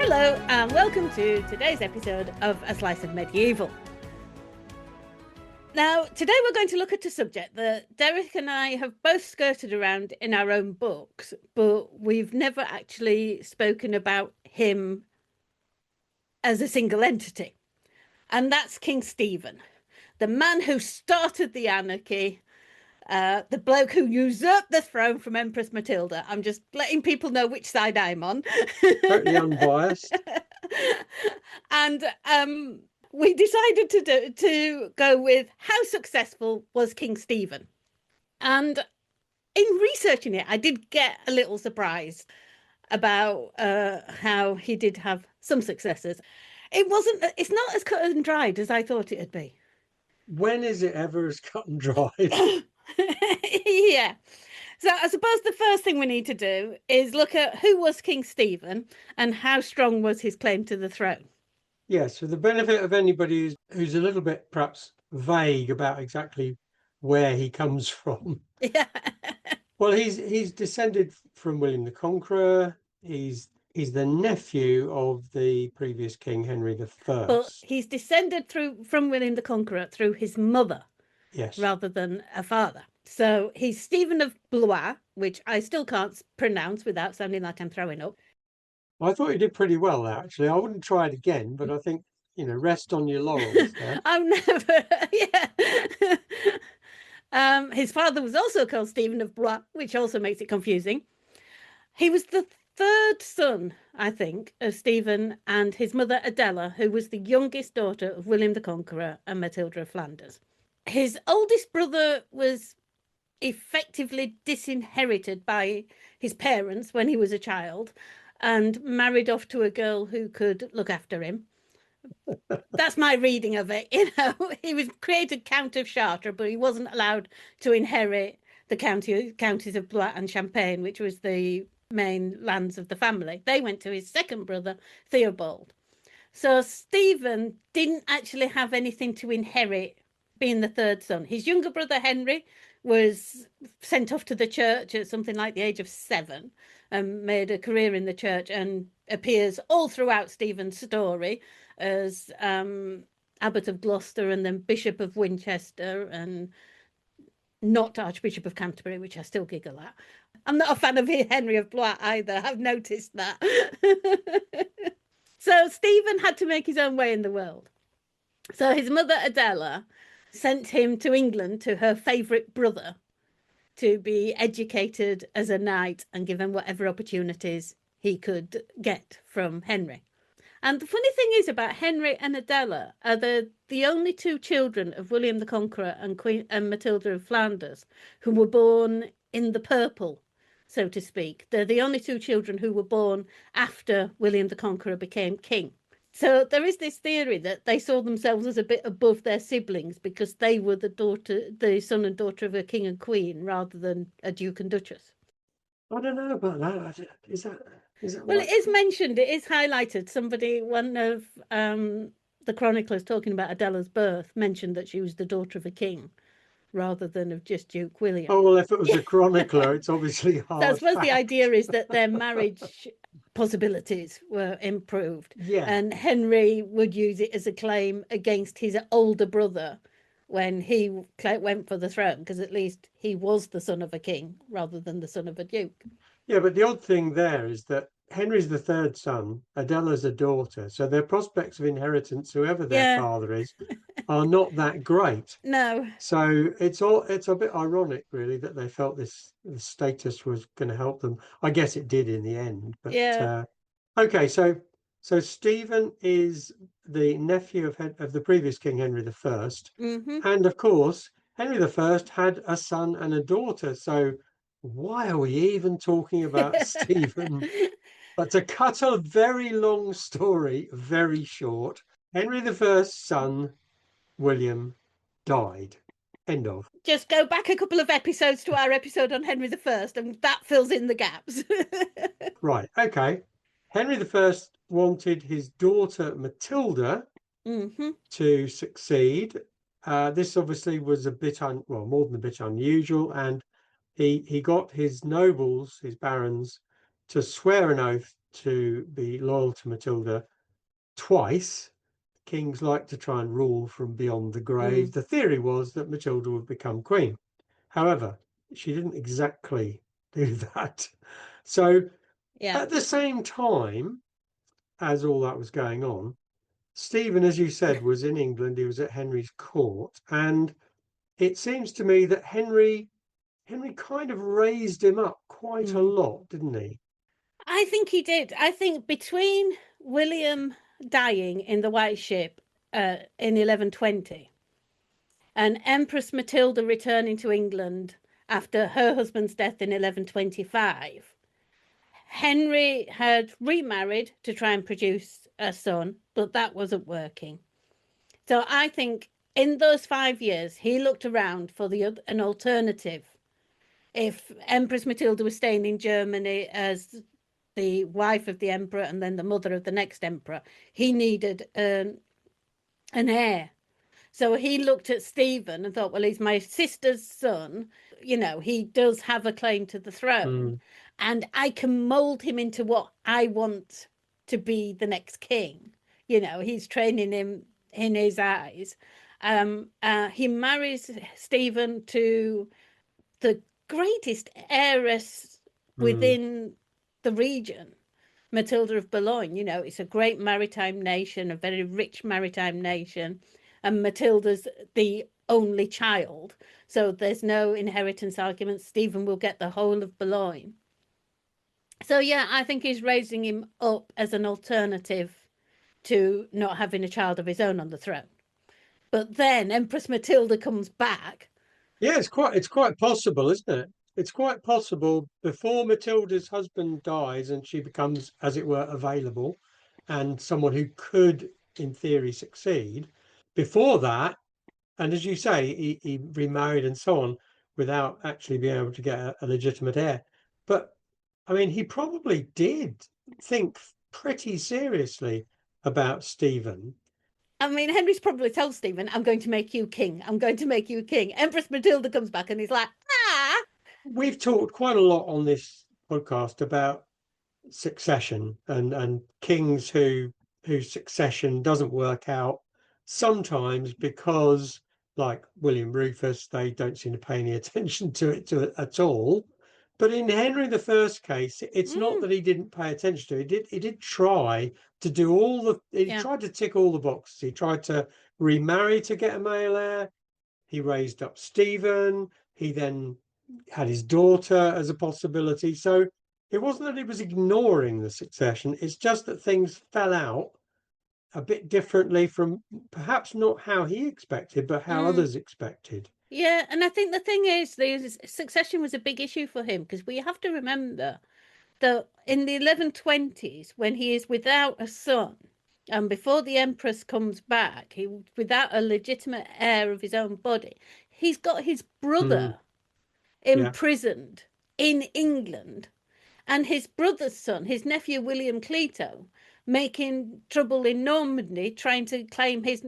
Hello and welcome to today's episode of A Slice of Medieval. Now, today we're going to look at a subject that Derek and I have both skirted around in our own books, but we've never actually spoken about him as a single entity. And that's King Stephen, the man who started the anarchy, the bloke who usurped the throne from Empress Matilda. I'm just letting people know which side I'm on. Totally unbiased. And we decided to go with how successful was King Stephen. And in researching it, I did get a little surprise about how he did have some successes. It's not as cut and dried as I thought it'd be. When is it ever as cut and dried? Yeah. So I suppose the first thing we need to do is look at who was King Stephen and how strong was his claim to the throne. Yes, for the benefit of anybody who's a little bit perhaps vague about exactly where he comes from. Yeah. Well, he's descended from William the Conqueror. He's the nephew of the previous king, Henry I. But he's descended from William the Conqueror through his mother, yes, rather than a father. So he's Stephen of Blois, which I still can't pronounce without sounding like I'm throwing up. I thought he did pretty well there, actually. I wouldn't try it again, but I think, rest on your laurels there. I've never, yeah. His father was also called Stephen of Blois, which also makes it confusing. He was the third son, I think, of Stephen and his mother Adela, who was the youngest daughter of William the Conqueror and Matilda of Flanders. His oldest brother was effectively disinherited by his parents when he was a child and married off to a girl who could look after him. That's my reading of it. He was created Count of Chartres, but he wasn't allowed to inherit the counties of Blois and Champagne, which was the main lands of the family. They went to his second brother, Theobald. So Stephen didn't actually have anything to inherit, being the third son. His younger brother, Henry, was sent off to the church at something like the age of 7 and made a career in the church and appears all throughout Stephen's story as Abbot of Gloucester and then Bishop of Winchester and not Archbishop of Canterbury, which I still giggle at. I'm not a fan of Henry of Blois either. I've noticed that. So Stephen had to make his own way in the world. So his mother Adela sent him to England to her favourite brother to be educated as a knight and given whatever opportunities he could get from Henry. And the funny thing is about Henry and Adela are the only two children of William the Conqueror and Queen and Matilda of Flanders who were born in the purple, so to speak. They're the only two children who were born after William the Conqueror became king. So there is this theory that they saw themselves as a bit above their siblings because they were the son and daughter of a king and queen rather than a duke and duchess. I don't know about that. Is that well, right? It is mentioned, it is highlighted. One of the chroniclers talking about Adela's birth mentioned that she was the daughter of a king rather than of just Duke William. Oh, well, if it was a chronicler, it's obviously hard. So I suppose fact. the idea is that their marriage possibilities were improved. Yeah. And Henry would use it as a claim against his older brother when he went for the throne, because at least he was the son of a king rather than the son of a duke. Yeah, but the odd thing there is that Henry's the third son, Adela's a daughter, so their prospects of inheritance, whoever their father is, are not that great. No. So it's a bit ironic, really, that they felt this status was going to help them. I guess it did in the end. But yeah. Okay, so Stephen is the nephew of the previous King Henry I, mm-hmm. and of course Henry I had a son and a daughter. So why are we even talking about Stephen? But to cut a very long story very short, Henry I's son, William, died. End of. Just go back a couple of episodes to our episode on Henry I, and that fills in the gaps. Right, okay. Henry I wanted his daughter Matilda to succeed. This obviously was a bit more than a bit unusual, and he got his nobles, his barons, to swear an oath to be loyal to Matilda twice. Kings like to try and rule from beyond the grave. The theory was that Matilda would become queen. However, she didn't exactly do that. So Yeah. at the same time as all that was going on, Stephen, as you said, was in England. He was at Henry's court, and it seems to me that Henry kind of raised him up quite a lot, didn't he? I think he did. I think between William dying in the White Ship in 1120 and Empress Matilda returning to England after her husband's death in 1125, Henry had remarried to try and produce a son, but that wasn't working. So I think in those 5 years, he looked around for an alternative. If Empress Matilda was staying in Germany as the wife of the emperor and then the mother of the next emperor, he needed an heir. So he looked at Stephen and thought, well, he's my sister's son. You know, he does have a claim to the throne, and I can mold him into what I want to be the next king. You know, he's training him in his eyes. He marries Stephen to the greatest heiress within the region, Matilda of Boulogne. You know, it's a great maritime nation, a very rich maritime nation, and Matilda's the only child, so there's no inheritance argument. Stephen will get the whole of Boulogne. So yeah, I think he's raising him up as an alternative to not having a child of his own on the throne. But then Empress Matilda comes back. Yeah, it's quite possible, isn't it? It's quite possible before Matilda's husband dies and she becomes, as it were, available and someone who could, in theory, succeed. Before that, and as you say, he remarried and so on without actually being able to get a legitimate heir. But I mean, he probably did think pretty seriously about Stephen. I mean, Henry's probably told Stephen, I'm going to make you king. I'm going to make you king. Empress Matilda comes back and he's like, ah. We've talked quite a lot on this podcast about succession and kings whose succession doesn't work out, sometimes because, like William Rufus, they don't seem to pay any attention to it at all. But in Henry I's case, it's not that he didn't pay attention to it. He did try to do he tried to tick all the boxes. He tried to remarry to get a male heir. He raised up Stephen. He then had his daughter as a possibility. So it wasn't that he was ignoring the succession. It's just that things fell out a bit differently from perhaps not how he expected, but how others expected. Yeah, and I think the thing is, the succession was a big issue for him because we have to remember that in the 1120s, when he is without a son, and before the Empress comes back, he without a legitimate heir of his own body, he's got his brother imprisoned in England, and his brother's son, his nephew William Clito, making trouble in Normandy, trying to claim his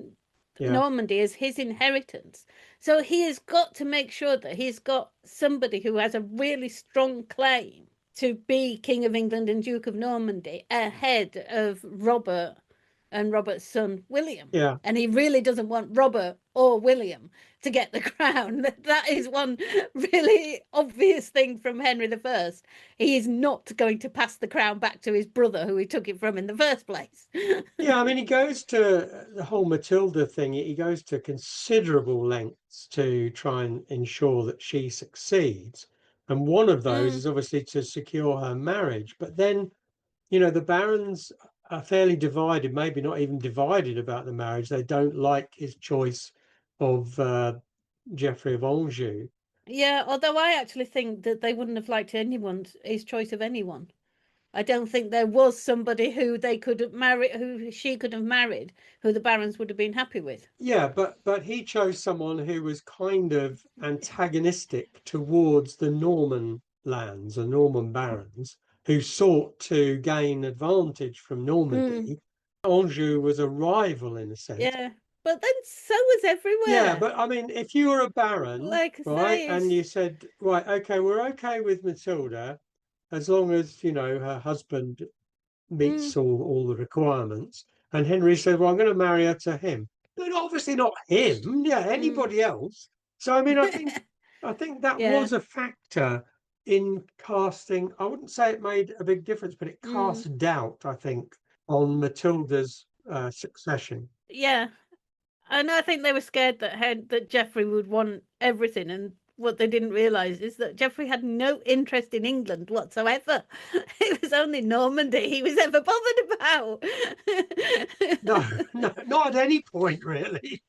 Normandy as his inheritance. So he has got to make sure that he's got somebody who has a really strong claim to be King of England and Duke of Normandy ahead of Robert and Robert's son William. Yeah. And he really doesn't want Robert or William to get the crown. That is one really obvious thing from Henry I. He is not going to pass the crown back to his brother, who he took it from in the first place. Yeah, I mean, he goes to the whole Matilda thing, he goes to considerable lengths to try and ensure that she succeeds. And one of those is obviously to secure her marriage. But then, the barons are fairly divided, maybe not even divided about the marriage. They don't like his choice of Geoffrey of Anjou. Yeah, although I actually think that they wouldn't have liked his choice of anyone. I don't think there was somebody who they could have married, who she could have married, who the barons would have been happy with. Yeah, but he chose someone who was kind of antagonistic towards the Norman lands, the Norman barons, who sought to gain advantage from Mm, Normandy. Anjou was a rival in a sense. yeah, but then so was Yeah, everywhere. but I mean, if you were a baron, Like I right, say, and it's you said, right, okay, we're okay with Matilda as long as, her husband mm, meets all the requirements. And Henry said, well, I'm going to marry her to him. But obviously not him, yeah, mm, anybody else. So I mean, I think that yeah, was a factor in casting. I wouldn't say it made a big difference, but it mm, cast doubt, I think, on Matilda's succession. yeah. And I think they were scared that Geoffrey would want everything, and what they didn't realise is that Geoffrey had no interest in England whatsoever. It was only Normandy he was ever bothered No, about. no, not at any point really.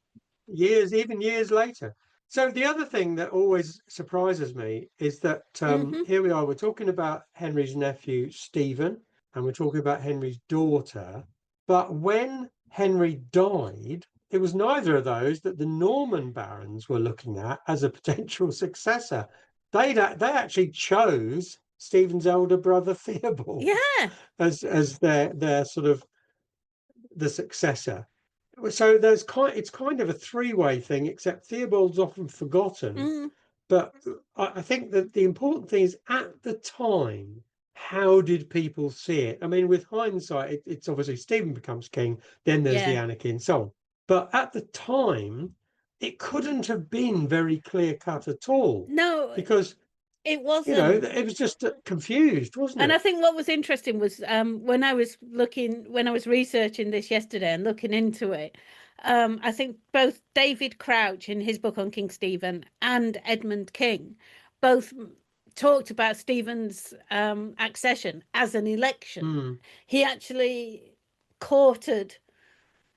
Even years later. So the other thing that always surprises me is that Hmm. here we are, we're talking about Henry's nephew Stephen, and we're talking about Henry's daughter. But when Henry died, it was neither of those that the Norman barons were looking at as a potential successor. They actually chose Stephen's elder brother Theobald Yeah. as their sort of the successor. So it's kind of a three-way thing, except Theobald's often forgotten. Mm, But I think that the important thing is at the time, how did people see it? I mean, with hindsight, it's obviously Stephen becomes king, then there's the yeah. anarchy and so on. But at the time, it couldn't have been very clear cut at all No, because, it wasn't. it was just confused, wasn't And I it? think what was interesting was when I was researching this yesterday and looking into it, I think both David Crouch in his book on King Stephen and Edmund King both talked about Stephen's accession as an election. Hmm. He actually courted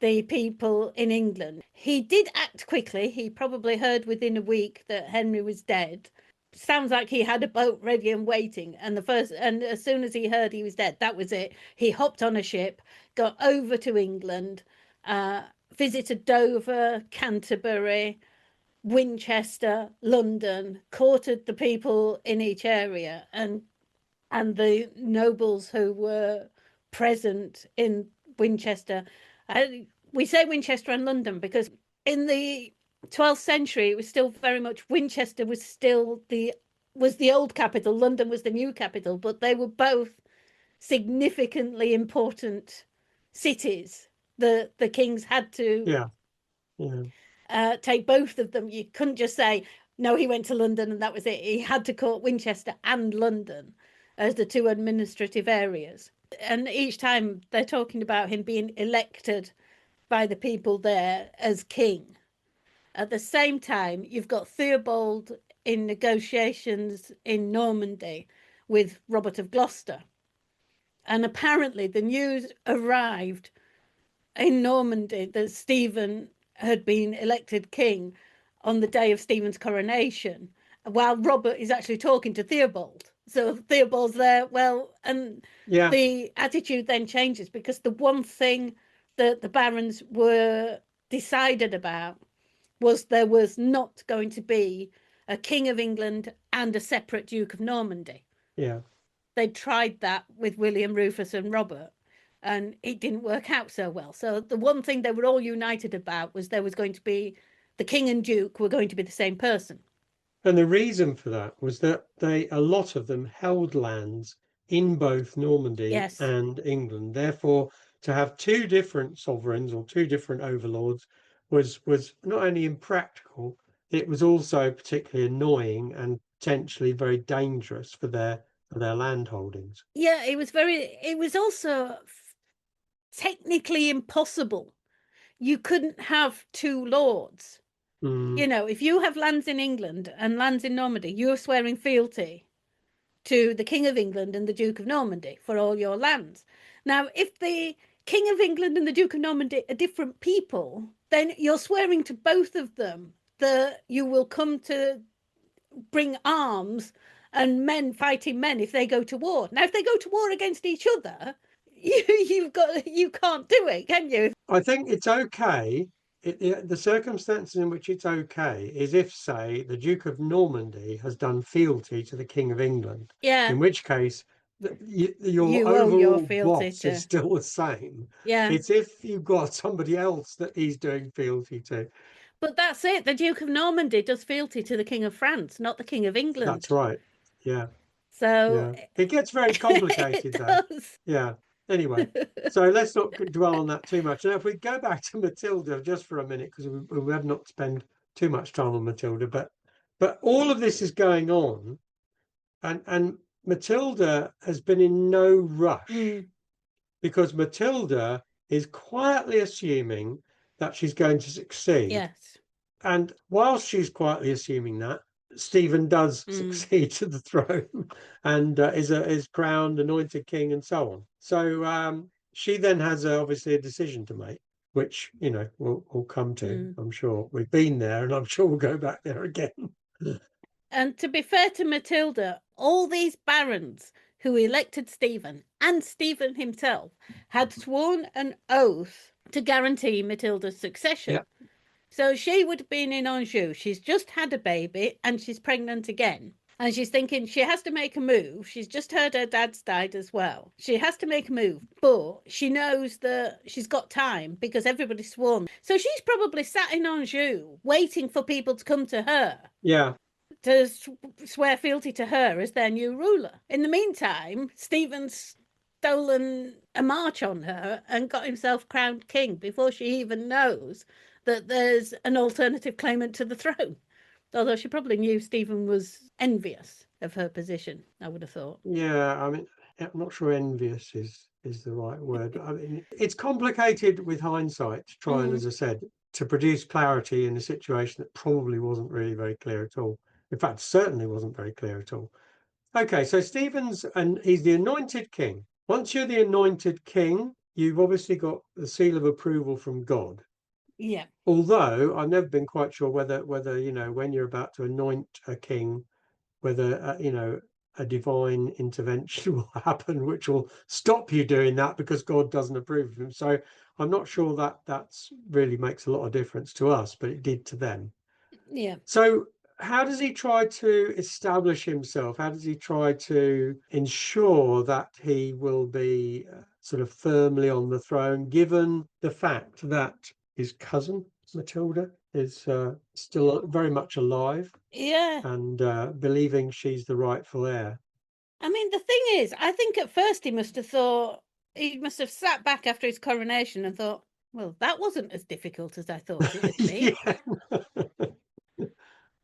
the people in England. He did act quickly. He probably heard within a week that Henry was dead. Sounds like he had a boat ready and waiting. And as soon as he heard he was dead, that was it. He hopped on a ship, got over to England, uh, visited Dover, Canterbury, Winchester, London, courted the people in each area, and the nobles who were present in Winchester. We say Winchester and London because in the 12th century, it was still very much Winchester was the old capital, London was the new capital, but they were both significantly important cities. The kings had to Yeah. Yeah. take both of them. You couldn't just say, no, he went to London and that was it. He had to court Winchester and London as the two administrative areas. And each time they're talking about him being elected by the people there as king. At the same time, you've got Theobald in negotiations in Normandy with Robert of Gloucester. And apparently, the news arrived in Normandy that Stephen had been elected king on the day of Stephen's coronation, while Robert is actually talking to Theobald. So Theobald's there. Well, and Yeah. the attitude then changes because the one thing that the barons were decided about was there was not going to be a king of England and a separate Duke of Normandy. Yeah. They tried that with William, Rufus, and Robert, and it didn't work out so well. So the one thing they were all united about was there was going to be the king and duke were going to be the same person. And the reason for that was that a lot of them held lands in both Normandy Yes. and England. Therefore, to have two different sovereigns or two different overlords was not only impractical, it was also particularly annoying and potentially very dangerous for their land holdings. Yeah, it was also technically impossible. You couldn't have two lords. Mm, If you have lands in England and lands in Normandy, you're swearing fealty to the King of England and the Duke of Normandy for all your lands. Now, if the King of England and the Duke of Normandy are different people, then you're swearing to both of them that you will come to bring arms and men fighting men if they go to war. Now, if they go to war against each other, you can't do it, can you? I think it's okay. The circumstances in which it's okay is if, say, the Duke of Normandy has done fealty to the King of England, Yeah, in which case your you owe your overall fealty boss is to. still the same. Yeah, It's if you've got somebody else that he's doing fealty to. but that's it. The Duke of Normandy does fealty to the King of France, not the King of That's England. right. Yeah. So Yeah. It gets very it complicated though. does. Yeah. Anyway, so let's not dwell on that too much. Now, if we go back to Matilda just for a minute, because we have not spent too much time on Matilda, but all of this is going on, and Matilda has been in no rush because Matilda is quietly assuming that she's going to succeed. Yes. And whilst she's quietly assuming that, Stephen does succeed to the throne and is crowned, anointed king, and so on. So she then has obviously a decision to make, which we'll come to. I'm sure we've been there, and I'm sure we'll go back there again. And to be fair to Matilda, all these barons who elected Stephen and Stephen himself had sworn an oath to guarantee Matilda's succession. Yeah. So she would have been in Anjou. She's just had a baby and she's pregnant again. And she's thinking she has to make a move. She's just heard her dad's died as well. She has to make a move, but she knows that she's got time because everybody's sworn. So she's probably sat in Anjou waiting for people to come to her. Yeah. To swear fealty to her as their new ruler. In the meantime, Stephen's stolen a march on her and got himself crowned king before she even knows that there's an alternative claimant to the throne. Although she probably knew Stephen was envious of her position, I would have thought. Yeah, I mean, I'm not sure envious is the right word. I mean, it's complicated with hindsight to try and, as I said, to produce clarity in a situation that probably wasn't really very clear at all. In fact, certainly wasn't very clear at all. Okay, so he's the anointed king. Once you're the anointed king, you've obviously got the seal of approval from God. Yeah. Although I've never been quite sure whether when you're about to anoint a king, whether a divine intervention will happen which will stop you doing that because God doesn't approve of him. So I'm not sure that's really makes a lot of difference to us, but it did to them. Yeah. So how does he try to establish himself? How does he try to ensure that he will be sort of firmly on the throne, given the fact that his cousin Matilda is still very much alive? Yeah. And believing she's the rightful heir. I mean, the thing is, I think at first he must have sat back after his coronation and thought, well, that wasn't as difficult as I thought it would be.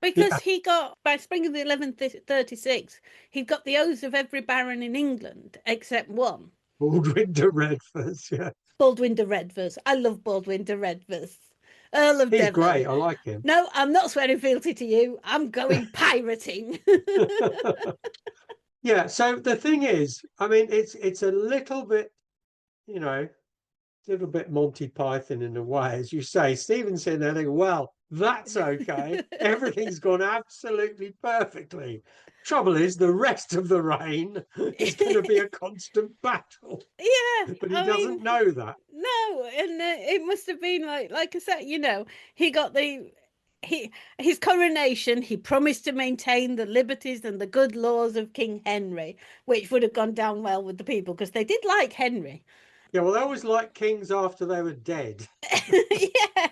Because he got, by spring of 1136, he'd got the oaths of every baron in England except one. Baldwin de Redvers, yeah. Baldwin de Redvers. I love Baldwin de Redvers. Earl of Devon. He's great. I like him. No, I'm not swearing fealty to you. I'm going pirating. Yeah. So the thing is, I mean, it's a little bit, a little bit Monty Python in a way, as you say. Stephen's sitting there thinking, well, that's okay. Everything's gone absolutely perfectly. Trouble is, the rest of the reign is going to be a constant battle. Yeah, But he doesn't know that. No, and it must have been like I said, he got his coronation. He promised to maintain the liberties and the good laws of King Henry, which would have gone down well with the people because they did like Henry. Yeah, well, they always liked kings after they were dead. Yeah.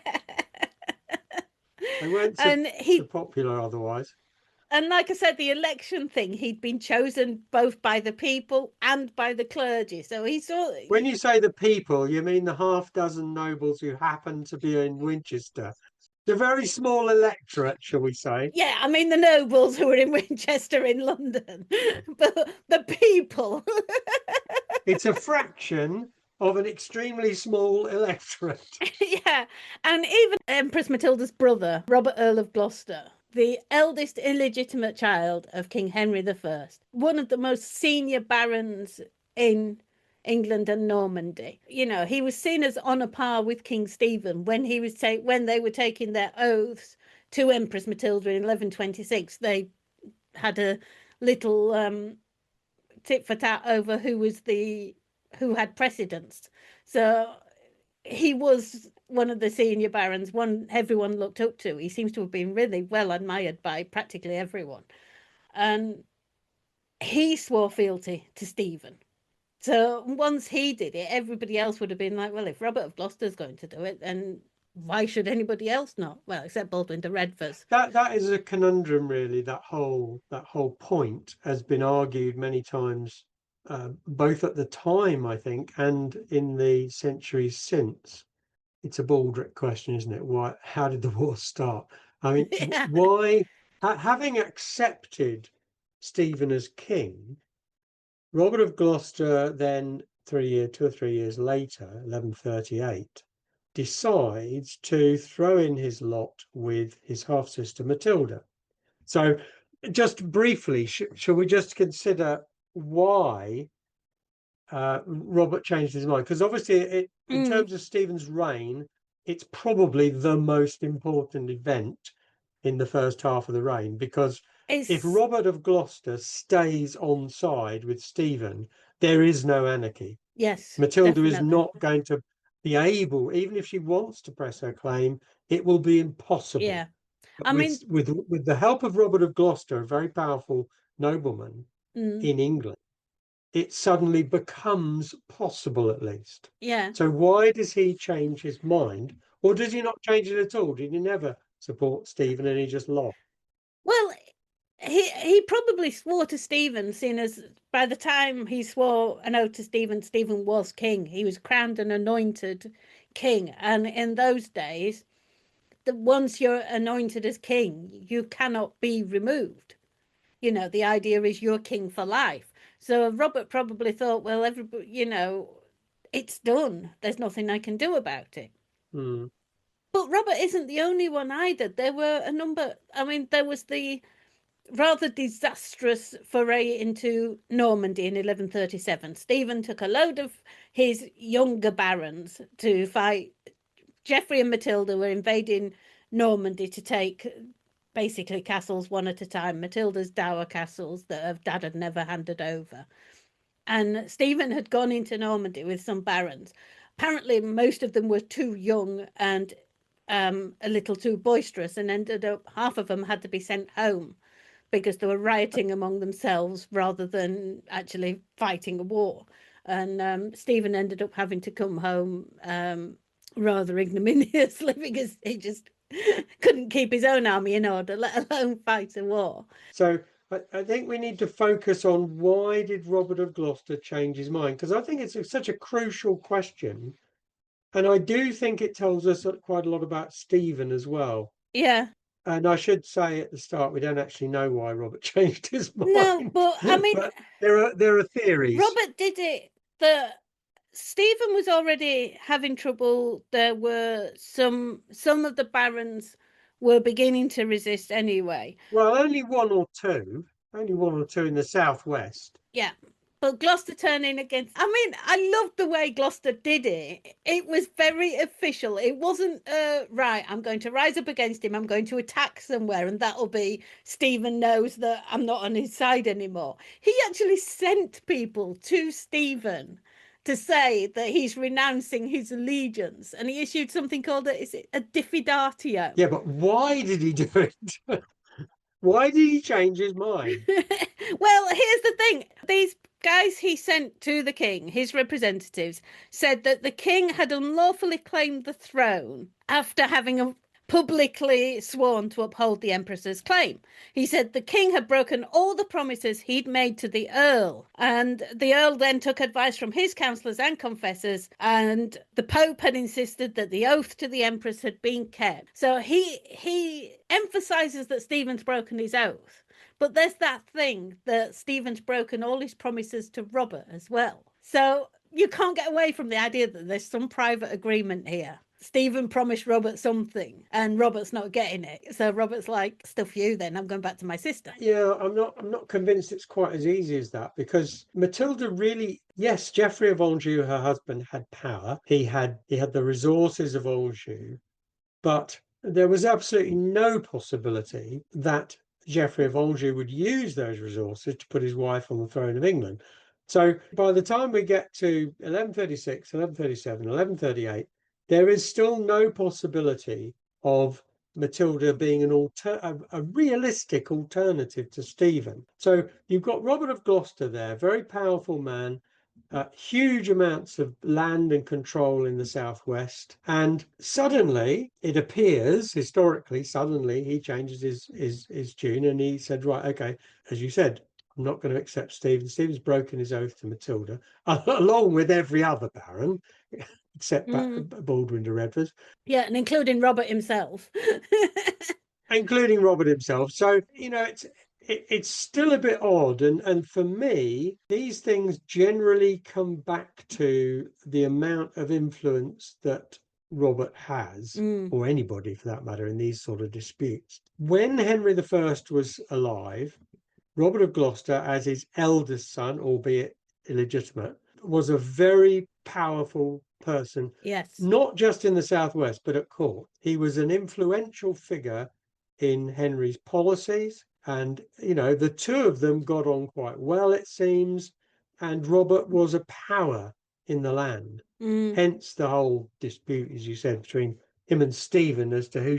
They weren't so popular otherwise. And like I said, the election thing, he'd been chosen both by the people and by the clergy. So he saw. When you say the people, you mean the half dozen nobles who happen to be in Winchester. The very small electorate, shall we say? Yeah, I mean the nobles who were in Winchester in London, but the people. It's a fraction of an extremely small electorate. Yeah, and even Empress Matilda's brother, Robert Earl of Gloucester, the eldest illegitimate child of King Henry I, one of the most senior barons in England and Normandy. He was seen as on a par with King Stephen when when they were taking their oaths to Empress Matilda in 1126. They had a little tit for tat over who had precedence. So he was one of the senior barons, one everyone looked up to. He seems to have been really well admired by practically everyone. And he swore fealty to Stephen. So once he did it, everybody else would have been like, well, if Robert of Gloucester's going to do it, then why should anybody else not? Well, except Baldwin de Redvers. That is a conundrum, really. That whole point has been argued many times, both at the time, I think, and in the centuries since. It's a Baldric question, isn't it? Why? How did the war start? I mean, Yeah. why? Having accepted Stephen as king, Robert of Gloucester then 2 or 3 years later, 1138, decides to throw in his lot with his half sister Matilda. So, just briefly, shall we just consider why Robert changed his mind? Because obviously, in Mm, terms of Stephen's reign, it's probably the most important event in the first half of the reign. Because if it's Robert of Gloucester stays on side with Stephen, there is no anarchy. yes, Matilda is definitely. not going to be able, even if she wants to press her claim, it will be impossible. Yeah. But I mean, with the help of Robert of Gloucester, a very powerful nobleman mm, in England, it suddenly becomes possible at least. yeah. So why does he change his mind? Or does he not change it at all? Did he never support Stephen and he just lost? Well, he probably swore to Stephen, seeing as by the time he swore an oath to Stephen, Stephen was king. He was crowned and anointed king. And in those days, once you're anointed as king, you cannot be removed. You know, the idea is you're king for life. So Robert probably thought, well, everybody, it's done. There's nothing I can do about it. Hmm. But Robert isn't the only one either. There were a number. I mean, there was the rather disastrous foray into Normandy in 1137. Stephen took a load of his younger barons to fight. Geoffrey and Matilda were invading Normandy to take basically castles one at a time. Matilda's dower castles that her dad had never handed over. And Stephen had gone into Normandy with some barons. Apparently, most of them were too young and a little too boisterous, and ended up half of them had to be sent home because they were rioting among themselves rather than actually fighting a war. And Stephen ended up having to come home rather ignominiously because he just couldn't keep his own army in order, let alone fight a war. So I think we need to focus on why did Robert of Gloucester change his mind? Because I think it's such a crucial question. And I do think it tells us quite a lot about Stephen as well. Yeah. And I should say at the start, we don't actually know why Robert changed his No, mind, but I mean, but there are theories. Robert did it. The Stephen was already having trouble. There were some of the barons were beginning to resist anyway. Well, only one or two in the southwest. Yeah. But Gloucester turning against, I mean, I loved the way Gloucester did it. It was very official. It wasn't, right, I'm going to rise up against him. I'm going to attack somewhere, and that'll be Stephen knows that I'm not on his side anymore. He actually sent people to Stephen to say that he's renouncing his allegiance, and he issued something called is it a diffidatio? Yeah, but why did he do it? Why did he change his mind? Well, here's the thing. These guys he sent to the king, his representatives, said that the king had unlawfully claimed the throne after having publicly sworn to uphold the empress's claim. He said the king had broken all the promises he'd made to the earl, and the earl then took advice from his councillors and confessors, and the pope had insisted that the oath to the empress had been kept. So he emphasizes that Stephen's broken his oath. But there's that thing that Stephen's broken all his promises to Robert as well. So you can't get away from the idea that there's some private agreement here. Stephen promised Robert something and Robert's not getting it. So Robert's like, stuff you then, I'm going back to my sister. Yeah, I'm not convinced it's quite as easy as that, because Matilda really, yes, Geoffrey of Anjou, her husband, had power. He had the resources of Anjou, but there was absolutely no possibility that Geoffrey of Anjou would use those resources to put his wife on the throne of England. So by the time we get to 1136, 1137, 1138, there is still no possibility of Matilda being a realistic alternative to Stephen. So you've got Robert of Gloucester there, very powerful man, huge amounts of land and control in the southwest, and suddenly it appears, historically, suddenly he changes his tune, and he said, right, okay, as you said, I'm not going to accept Stephen. Stephen's broken his oath to Matilda, along with every other baron, except Baldwin de Redvers. Yeah, and including Robert himself. Including Robert himself. So, it's still a bit odd. And for me, these things generally come back to the amount of influence that Robert has, or anybody for that matter, in these sort of disputes. When Henry I was alive, Robert of Gloucester, as his eldest son, albeit illegitimate, was a very powerful person. Yes. Not just in the southwest, but at court. He was an influential figure in Henry's policies, and the two of them got on quite well, it seems, and Robert was a power in the land. Hence the whole dispute, as you said, between him and Stephen as to who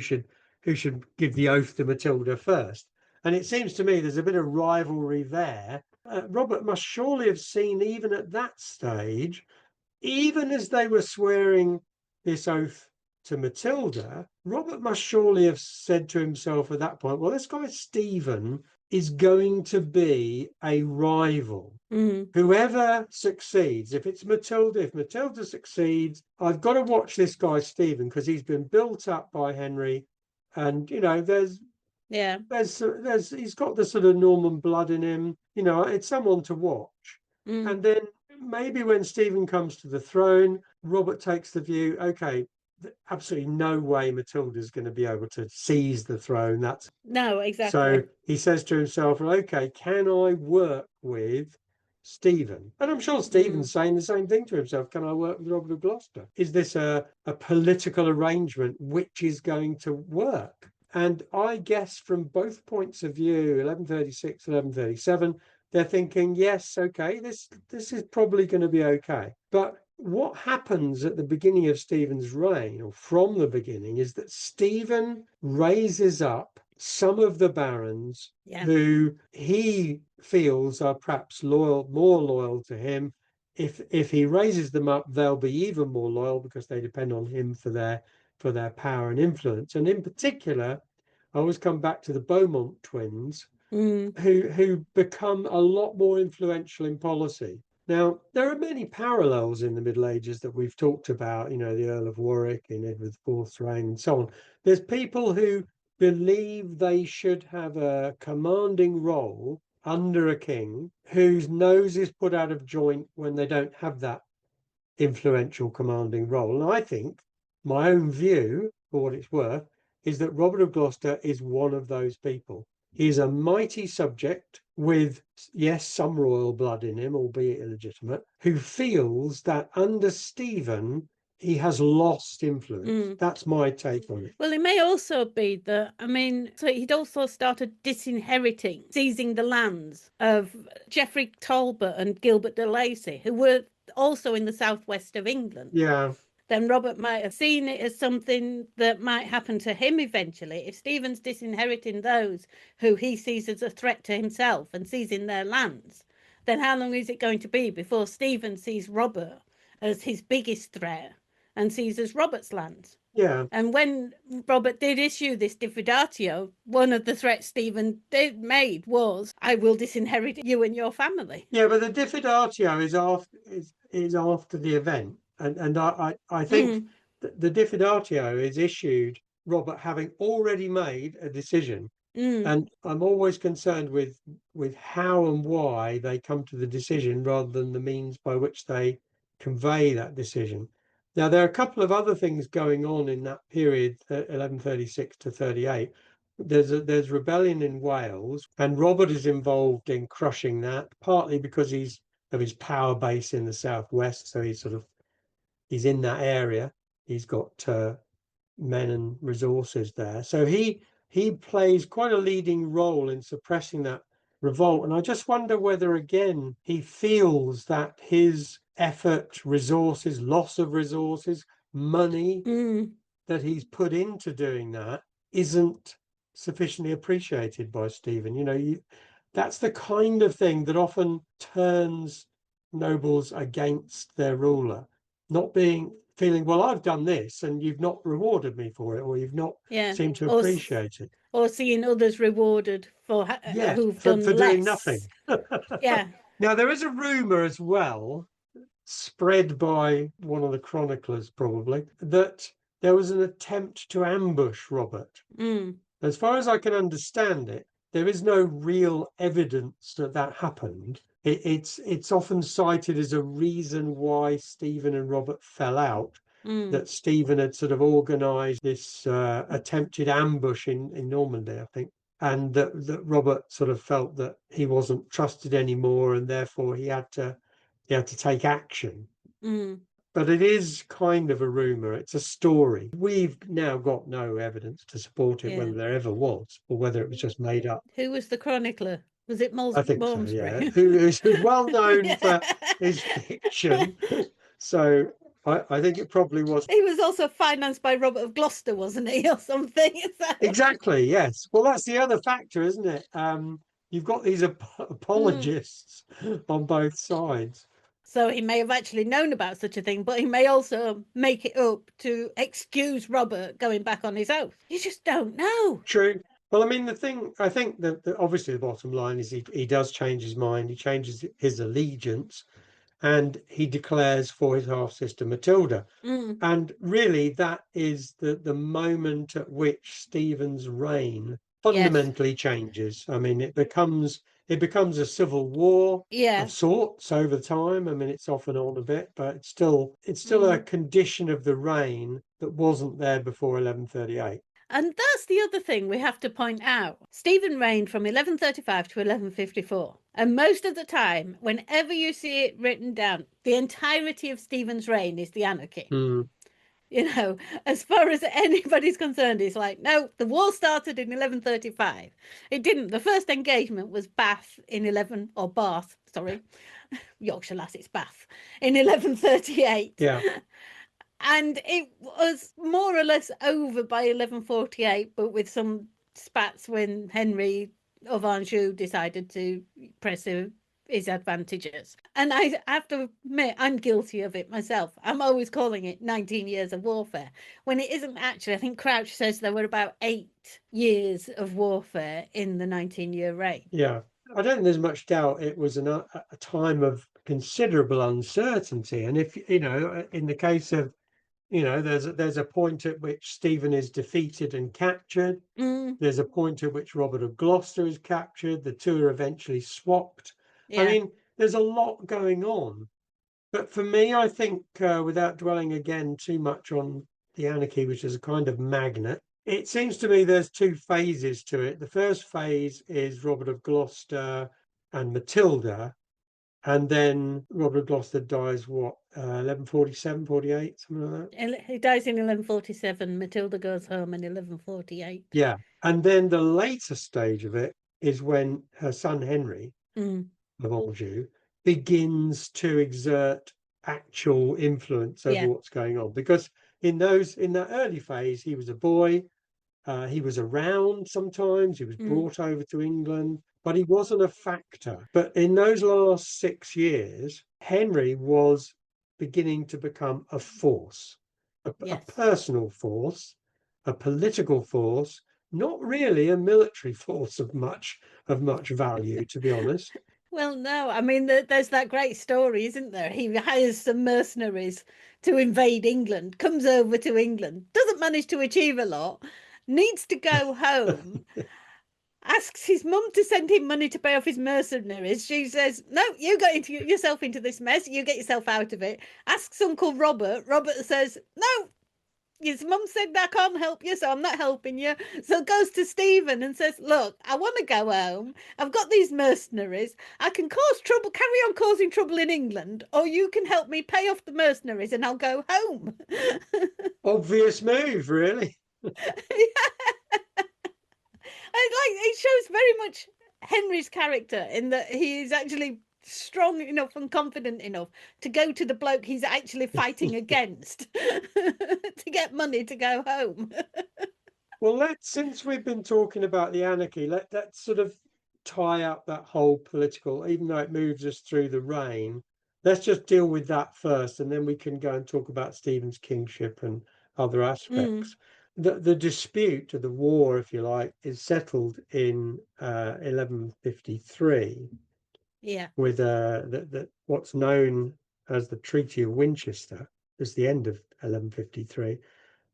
should give the oath to Matilda first. And it seems to me there's a bit of rivalry there. Robert must surely have seen, even at that stage, even as they were swearing this oath to Matilda, Robert must surely have said to himself at that point, well, this guy Stephen is going to be a rival. Whoever succeeds, if Matilda succeeds, I've got to watch this guy Stephen, because he's been built up by Henry, and there's he's got the sort of Norman blood in him. It's someone to watch. And then maybe when Stephen comes to the throne, Robert takes the view, okay, absolutely no way Matilda's going to be able to seize the throne. No, exactly. So he says to himself, okay, can I work with Stephen? And I'm sure Stephen's saying the same thing to himself. Can I work with Robert of Gloucester? Is this a political arrangement which is going to work? And I guess from both points of view, 1136, 1137, they're thinking, yes, okay, this is probably going to be okay. But what happens at the beginning of Stephen's reign, or from the beginning, is that Stephen raises up some of the barons who he feels are perhaps more loyal to him. If he raises them up, they'll be even more loyal because they depend on him for their power and influence. And in particular, I always come back to the Beaumont twins, who become a lot more influential in policy. Now, there are many parallels in the Middle Ages that we've talked about, the Earl of Warwick in Edward IV's reign and so on. There's people who believe they should have a commanding role under a king whose nose is put out of joint when they don't have that influential commanding role. And I think my own view, for what it's worth, is that Robert of Gloucester is one of those people. He's a mighty subject with, yes, some royal blood in him, albeit illegitimate, who feels that under Stephen, he has lost influence. That's my take on it. Well, it may also be that, so he'd also started disinheriting, seizing the lands of Geoffrey Talbot and Gilbert de Lacy, who were also in the southwest of England. Yeah. Then Robert might have seen it as something that might happen to him eventually. If Stephen's disinheriting those who he sees as a threat to himself and seizing their lands, then how long is it going to be before Stephen sees Robert as his biggest threat and seizes Robert's lands? Yeah. And when Robert did issue this diffidatio, one of the threats Stephen made was, I will disinherit you and your family. Yeah, but the diffidatio is after the event. And I think the diffidatio is issued Robert having already made a decision. And I'm always concerned with how and why they come to the decision rather than the means by which they convey that decision. Now, there are a couple of other things going on in that period, 1136 to 38. There's rebellion in Wales, and Robert is involved in crushing that, partly because of his power base in the southwest, so he's in that area. He's got men and resources there. So he he plays quite a leading role in suppressing that revolt. And I just wonder whether, again, he feels that his effort, resources, loss of resources, money that he's put into doing that isn't sufficiently appreciated by Stephen. That's the kind of thing that often turns nobles against their ruler, not feeling, well, I've done this and you've not rewarded me for it, or you've not seemed to appreciate it. Or seeing others rewarded for who've done for less. doing nothing. Yeah. Now, there is a rumour as well, spread by one of the chroniclers probably, that there was an attempt to ambush Robert. As far as I can understand it, there is no real evidence that happened. It's often cited as a reason why Stephen and Robert fell out, that Stephen had sort of organised this attempted ambush in Normandy, I think, and that Robert sort of felt that he wasn't trusted anymore, and therefore he had to take action. But it is kind of a rumour. It's a story. We've now got no evidence to support it, whether there ever was or whether it was just made up. Who was the chronicler? Was it I think Malmesbury? so, yeah. Who's well known for his fiction. So I think it probably was. He was also financed by Robert of Gloucester, wasn't he, or something? Exactly, yes. Well, that's the other factor, isn't it? You've got these apologists on both sides. So he may have actually known about such a thing, but he may also make it up to excuse Robert going back on his oath. You just don't know. True. Well, I mean, I think that obviously the bottom line is he does change his mind. He changes his allegiance, and he declares for his half sister Matilda. And really, that is the moment at which Stephen's reign fundamentally changes. I mean, it becomes a civil war of sorts over time. I mean, it's off and on a bit, but it's still a condition of the reign that wasn't there before 1138. And that's the other thing we have to point out. Stephen reigned from 1135 to 1154. And most of the time, whenever you see it written down, the entirety of Stephen's reign is the anarchy. As far as anybody's concerned, it's like, no, the war started in 1135. It didn't. The first engagement was Bath, sorry. Yorkshire lass, it's Bath, in 1138. Yeah. And it was more or less over by 1148, but with some spats when Henry of Anjou decided to press his advantages. And I have to admit, I'm guilty of it myself. I'm always calling it 19 years of warfare, when it isn't actually. I think Crouch says there were about 8 years of warfare in the 19-year reign. Yeah. I don't think there's much doubt it was a time of considerable uncertainty. And if, in the case of, there's a point at which Stephen is defeated and captured. There's a point at which Robert of Gloucester is captured. The two are eventually swapped. Yeah. I mean, there's a lot going on. But for me, I think, without dwelling again too much on the anarchy, which is a kind of magnet, it seems to me there's 2 phases to it. The first phase is Robert of Gloucester and Matilda. And then Robert of Gloucester dies, 1147, 48, something like that? He dies in 1147. Matilda goes home in 1148. Yeah. And then the later stage of it is when her son Henry of Anjou begins to exert actual influence over what's going on. Because in that early phase, he was a boy. He was around sometimes. He was brought over to England, but he wasn't a factor. But in those last 6 years, Henry was beginning to become a force, a personal force, a political force, not really a military force of much value, to be honest. Well, no, I mean, there's that great story, isn't there? He hires some mercenaries to invade England, comes over to England, doesn't manage to achieve a lot, needs to go home, asks his mum to send him money to pay off his mercenaries. She says, no, you got yourself into this mess, you get yourself out of it. Asks Uncle Robert. Robert says, no, his mum said I can't help you, so I'm not helping you. So goes to Stephen and says, look, I want to go home. I've got these mercenaries. I can cause trouble, carry on causing trouble in England, or you can help me pay off the mercenaries and I'll go home. Obvious move, really. it shows very much Henry's character in that he is actually strong enough and confident enough to go to the bloke he's actually fighting against to get money to go home. Well, since we've been talking about the anarchy, let's sort of tie up that whole political, even though it moves us through the reign. Let's just deal with that first, and then we can go and talk about Stephen's kingship and other aspects. The dispute, or the war, if you like, is settled in 1153 Yeah. with what's known as the Treaty of Winchester. It's the end of 1153.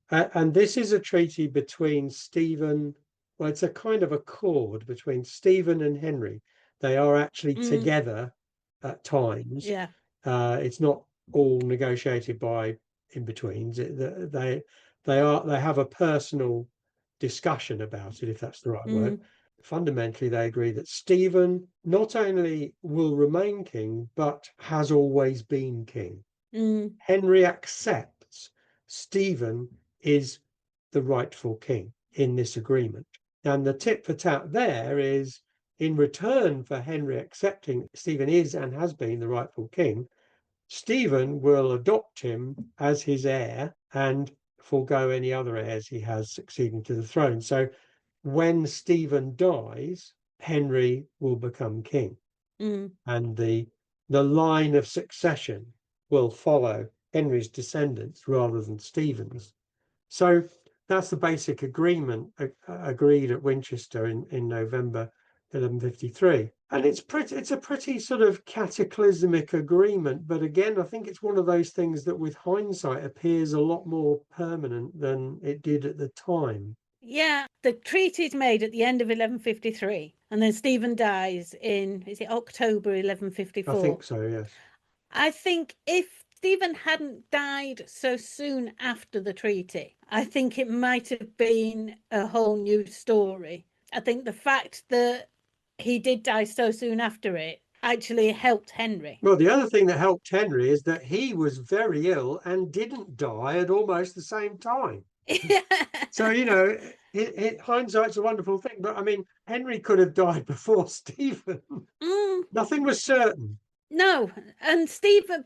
And this is a treaty between Stephen, well, it's a kind of accord between Stephen and Henry. They are actually together at times. Yeah. It's not all negotiated by in-betweens. They have a personal discussion about it, if that's the right word. Fundamentally, they agree that Stephen not only will remain king, but has always been king. Henry accepts Stephen is the rightful king in this agreement. And the tit for tat there is, in return for Henry accepting Stephen is and has been the rightful king, Stephen will adopt him as his heir and forego any other heirs he has succeeding to the throne. So when Stephen dies, Henry will become king. And the line of succession will follow Henry's descendants rather than Stephen's. So that's the basic agreement agreed at Winchester in November 1153. And it's a pretty sort of cataclysmic agreement. But again, I think it's one of those things that with hindsight appears a lot more permanent than it did at the time. Yeah, the treaty is made at the end of 1153, and then Stephen dies in, is it October 1154? I think so, yes. I think if Stephen hadn't died so soon after the treaty, I think it might have been a whole new story. I think the fact that he did die so soon after it actually helped Henry. Well, the other thing that helped Henry is that he was very ill and didn't die at almost the same time. So, hindsight's a wonderful thing. But I mean, Henry could have died before Stephen. Nothing was certain. No, and Stephen,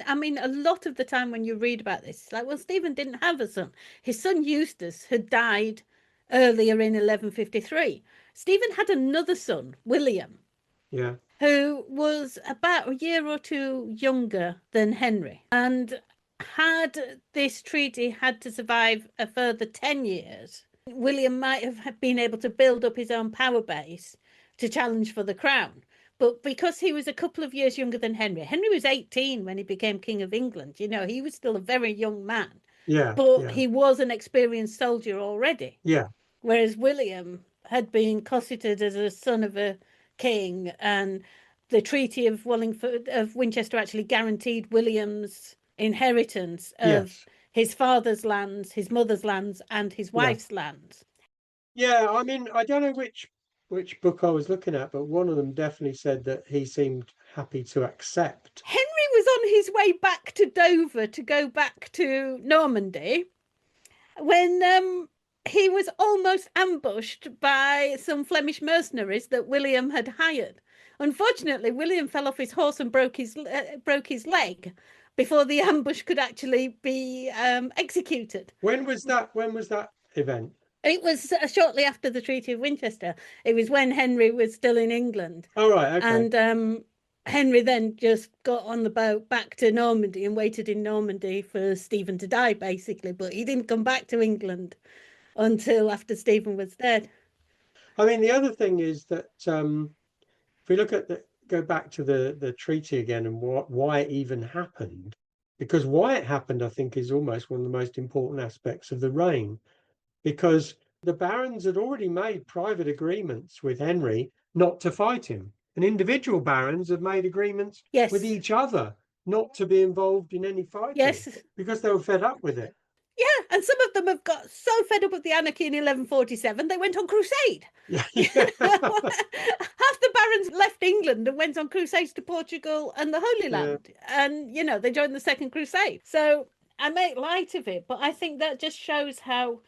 I mean, a lot of the time when you read about this, it's like, well, Stephen didn't have a son. His son Eustace had died earlier in 1153. Stephen had another son, William, who was about a year or two younger than Henry. And had this treaty had to survive a further 10 years, William might have been able to build up his own power base to challenge for the crown. But because he was a couple of years younger than Henry was 18 when he became King of England. He was still a very young man. But he was an experienced soldier already. Whereas William had been cosseted as a son of a king, and the Treaty of Winchester actually guaranteed William's inheritance of his father's lands, his mother's lands, and his wife's lands. Yeah, I mean, I don't know which book I was looking at, but one of them definitely said that he seemed happy to accept. Henry was on his way back to Dover to go back to Normandy when he was almost ambushed by some Flemish mercenaries that William had hired. Unfortunately, William fell off his horse and broke his leg before the ambush could actually be executed. When was that event? It was shortly after the Treaty of Winchester. It was when Henry was still in England. Oh, right, okay. And Henry then just got on the boat back to Normandy and waited in Normandy for Stephen to die, basically. But he didn't come back to England until after Stephen was dead. I mean, the other thing is that if we go back to the treaty again and why it even happened, because why it happened, I think, is almost one of the most important aspects of the reign. Because the barons had already made private agreements with Henry not to fight him. And individual barons had made agreements with each other not to be involved in any fighting. Because they were fed up with it. Yeah, and some of them have got so fed up with the anarchy in 1147, they went on crusade. Yeah. Half the barons left England and went on crusades to Portugal and the Holy Land. And, they joined the Second Crusade. So I make light of it, but I think that just shows how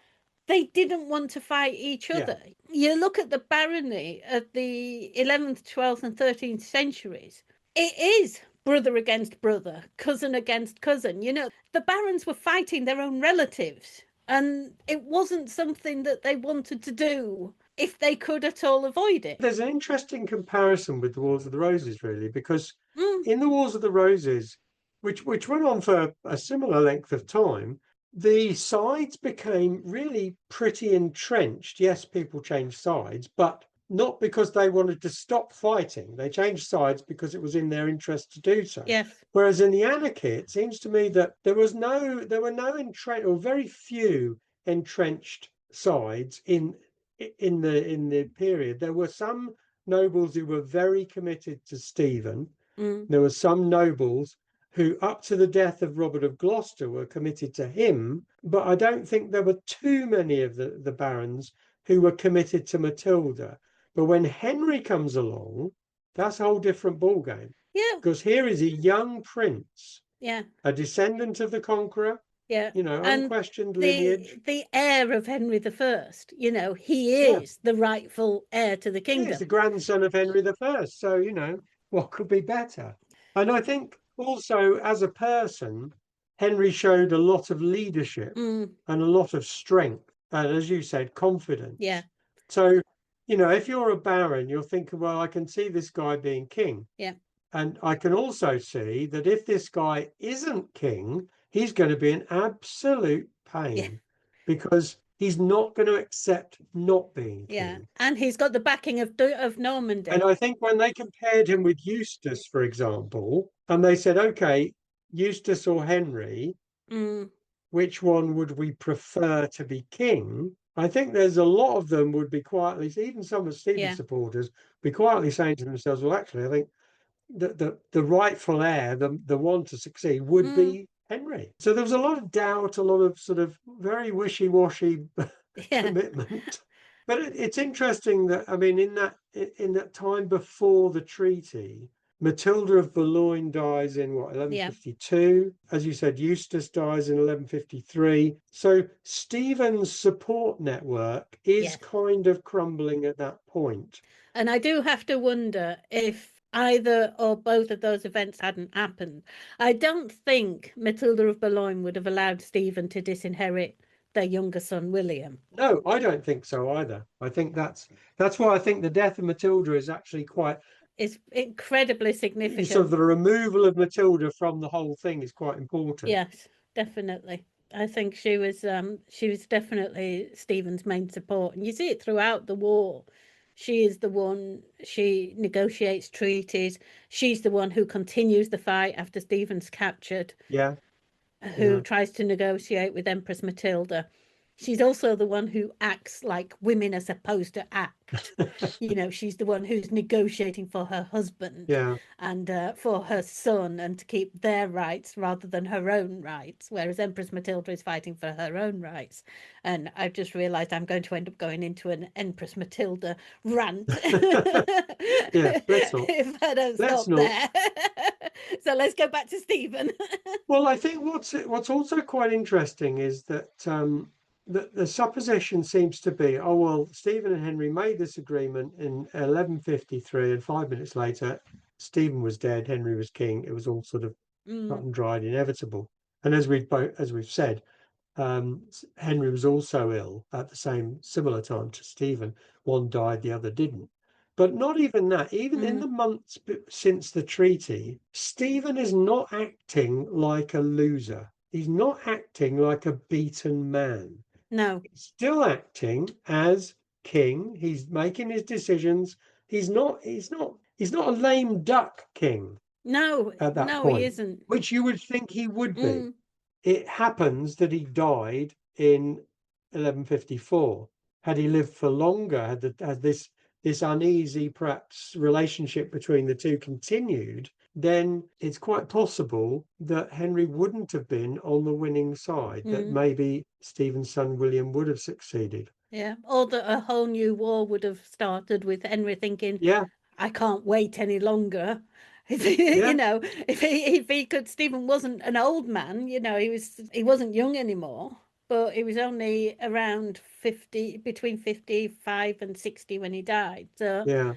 they didn't want to fight each Yeah. other. You look at the barony of the 11th, 12th, and 13th centuries, it is brother against brother, cousin against cousin. You know, the barons were fighting their own relatives, and it wasn't something that they wanted to do if they could at all avoid it. There's an interesting comparison with the Wars of the Roses, really, because Mm, in the Wars of the Roses, which went on for a similar length of time, the sides became really pretty entrenched. Yes, people changed sides, but not because they wanted to stop fighting. They changed sides because it was in their interest to do so. yes. Whereas in the anarchy, it seems to me that there were no entrenched, or very few entrenched sides in the period. There were some nobles who were very committed to Stephen. Mm, There were some nobles who, up to the death of Robert of Gloucester, were committed to him. But I don't think there were too many of the barons who were committed to Matilda. But when Henry comes along, that's a whole different ballgame. yeah. Because here is a young prince, Yeah. a descendant of the conqueror, Yeah. And unquestioned lineage. the heir of Henry the you know, he Yeah, is the rightful heir to the he is the kingdom. grandson of Henry I. So, what could be better? And I think also as a person, Henry showed a lot of leadership Mm, and a lot of strength, and as you said, yeah. confidence. So, if you're a baron, you're thinking, well, I can see this guy being king. Yeah. And I can also see that if this guy isn't king, he's going to be an absolute Yeah. pain because he's not going to accept not being Yeah. king. And he's got the backing of And Normandy. I think when they compared him with Eustace, for example, and they said, okay, Eustace or Henry, Mm, which one would we prefer to be king? I think there's a lot of them would be quietly, even some of Stephen's yeah. supporters, be quietly saying to themselves, well, actually, I think the rightful heir, the one to succeed, would Mm, be Henry. So there was a lot of doubt, a lot of sort of very wishy-washy yeah. commitment. But it's interesting that, I mean, in that time before the treaty, Matilda of Boulogne dies in what, Yeah. 1152? As you said, Eustace dies in 1153. So Stephen's support network is Yes. kind of crumbling at that point. And I do have to wonder if either or both of those events hadn't happened. I don't think Matilda of Boulogne would have allowed Stephen to disinherit their younger son, William. No, I don't think so either. I think that's why I think the death of Matilda is actually quite It's incredibly sort of significant. the removal of Matilda from the whole thing is quite important. Yes, definitely. I think she was definitely Stephen's main support. And you see it throughout the war. She is the one, she negotiates treaties. She's the one who continues the fight after Stephen's captured, Yeah, who yeah. tries to negotiate with Empress Matilda. She's also the one who acts like women are supposed to act. You know, she's the one who's negotiating for her husband Yeah. and for her son and to keep their rights rather than her own rights, whereas Empress Matilda is fighting for her own rights. And I've just realised I'm going to end up going into an Empress Matilda rant Yes, let's not. if I don't Let's stop not. there. So let's go back to Stephen. Well, I think what's also quite interesting is that the supposition seems to be, oh well, Stephen and Henry made this agreement in 1153, and 5 minutes later, Stephen was dead, Henry was king. It was all sort of cut Mm, and dried, inevitable. And as we've said, Henry was also ill at the similar time to Stephen. One died, the other didn't. But not even that, even in mm, the months since the treaty, Stephen is not acting like a loser. He's not acting like a beaten man. no, He's still acting as king. He's making his decisions. He's not a lame duck king no, at that no, he point, isn't. which you would think he would be. Mm, It happens that he died in 1154. Had he lived for longer, had this uneasy perhaps relationship between the two continued, then it's quite possible that Henry wouldn't have been on the winning side, that mm. maybe Stephen's son William would have succeeded. Yeah, or that a whole new war would have started with Henry thinking, Yeah, I can't wait any longer. yeah, You know, if he could, Stephen wasn't an old man, you know, he wasn't young anymore. but he was only around 50, between 55 and 60 when he died. So Yeah.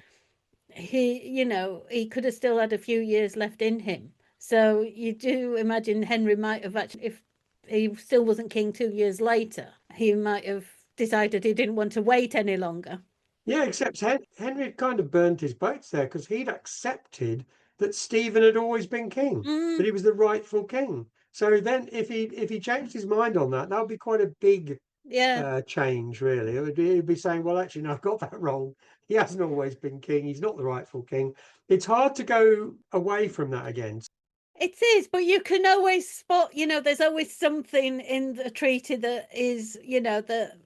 he could have still had a few years left in him. So you do imagine Henry might have actually, if he still wasn't king 2 years later, he might have decided he didn't want to wait any longer. Yeah, except Henry had kind of burned his boats there because he'd accepted that Stephen had always been king, that Mm, he was the rightful king. So then, if he changed his mind on that, that would be quite a big yeah. change, really. It would be saying, well, actually, no, I've got that wrong. He hasn't always been king. He's not the rightful king. It's hard to go away from that again. It is, but you can always spot, there's always something in the treaty that is, that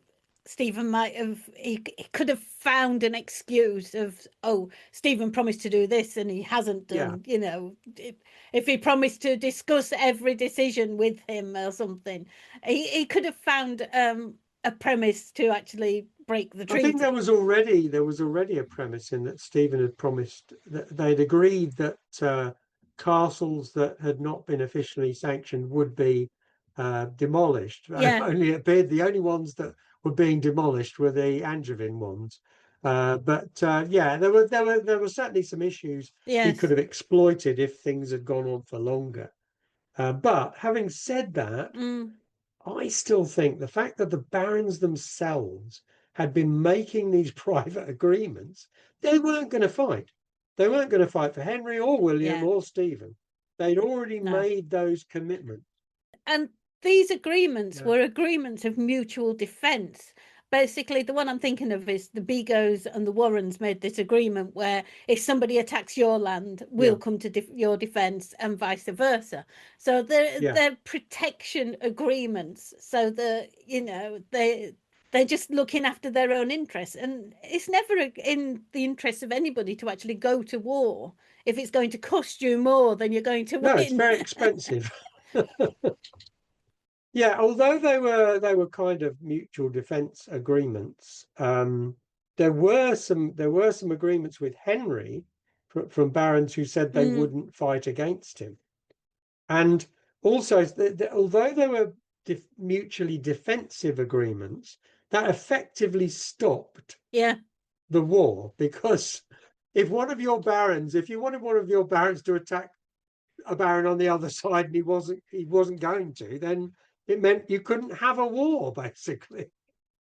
Stephen might have, he could have found an excuse of, oh, Stephen promised to do this and he hasn't Yeah, done, if he promised to discuss every decision with him or something, he could have found a premise to actually break the I think there treaty. was already a premise in that Stephen had promised that they'd agreed that castles that had not been officially sanctioned would be demolished. Yeah, Only it appeared the only ones that were being demolished were the Angevin ones. But yeah, there were certainly some issues he could yes. have exploited if things had gone on for longer. But having said that, Mm, I still think the fact that the barons themselves had been making these private agreements, they weren't going to fight. They weren't going to fight for Henry or William yeah, or Stephen. They'd already no. made those commitments. And these agreements Yeah, were agreements of mutual defence. Basically, the one I'm thinking of is the Begos and the Warrens made this agreement where if somebody attacks your land, we'll yeah, come to your defence and vice versa. So yeah. they're protection agreements. So they're just looking after their own interests, and it's never in the interest of anybody to actually go to war if it's going to cost you more than you're going to No, it's win. very expensive. Yeah, although they were kind of mutual defence agreements, there were some agreements with Henry from barons who said they Mm, wouldn't fight against him. And also, although they were mutually defensive agreements, that effectively stopped yeah. the war because if you wanted one of your barons to attack a baron on the other side and he wasn't going to, then it meant you couldn't have a war, basically.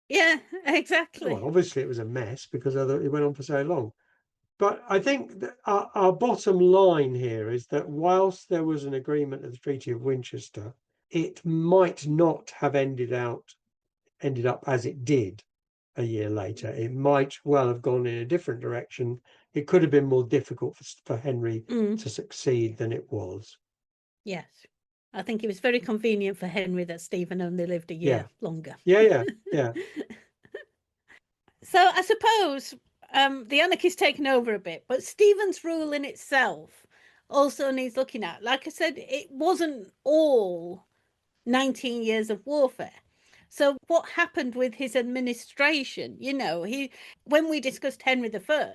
Yeah, Well, exactly. obviously it was a mess because it went on for so long. But I think that our bottom line here is that whilst there was an agreement at the Treaty of Winchester, it might not have ended up as it did a year later. It might well have gone in a different direction. It could have been more difficult for Henry Mm, to succeed than it was. yes. I think it was very convenient for Henry that Stephen only lived a Yeah, year longer. yeah, yeah, yeah, So I suppose the anarchy's taken over a bit, but Stephen's rule in itself also needs looking at. Like I said, it wasn't all 19 years of warfare. So what happened with his administration? When we discussed Henry I,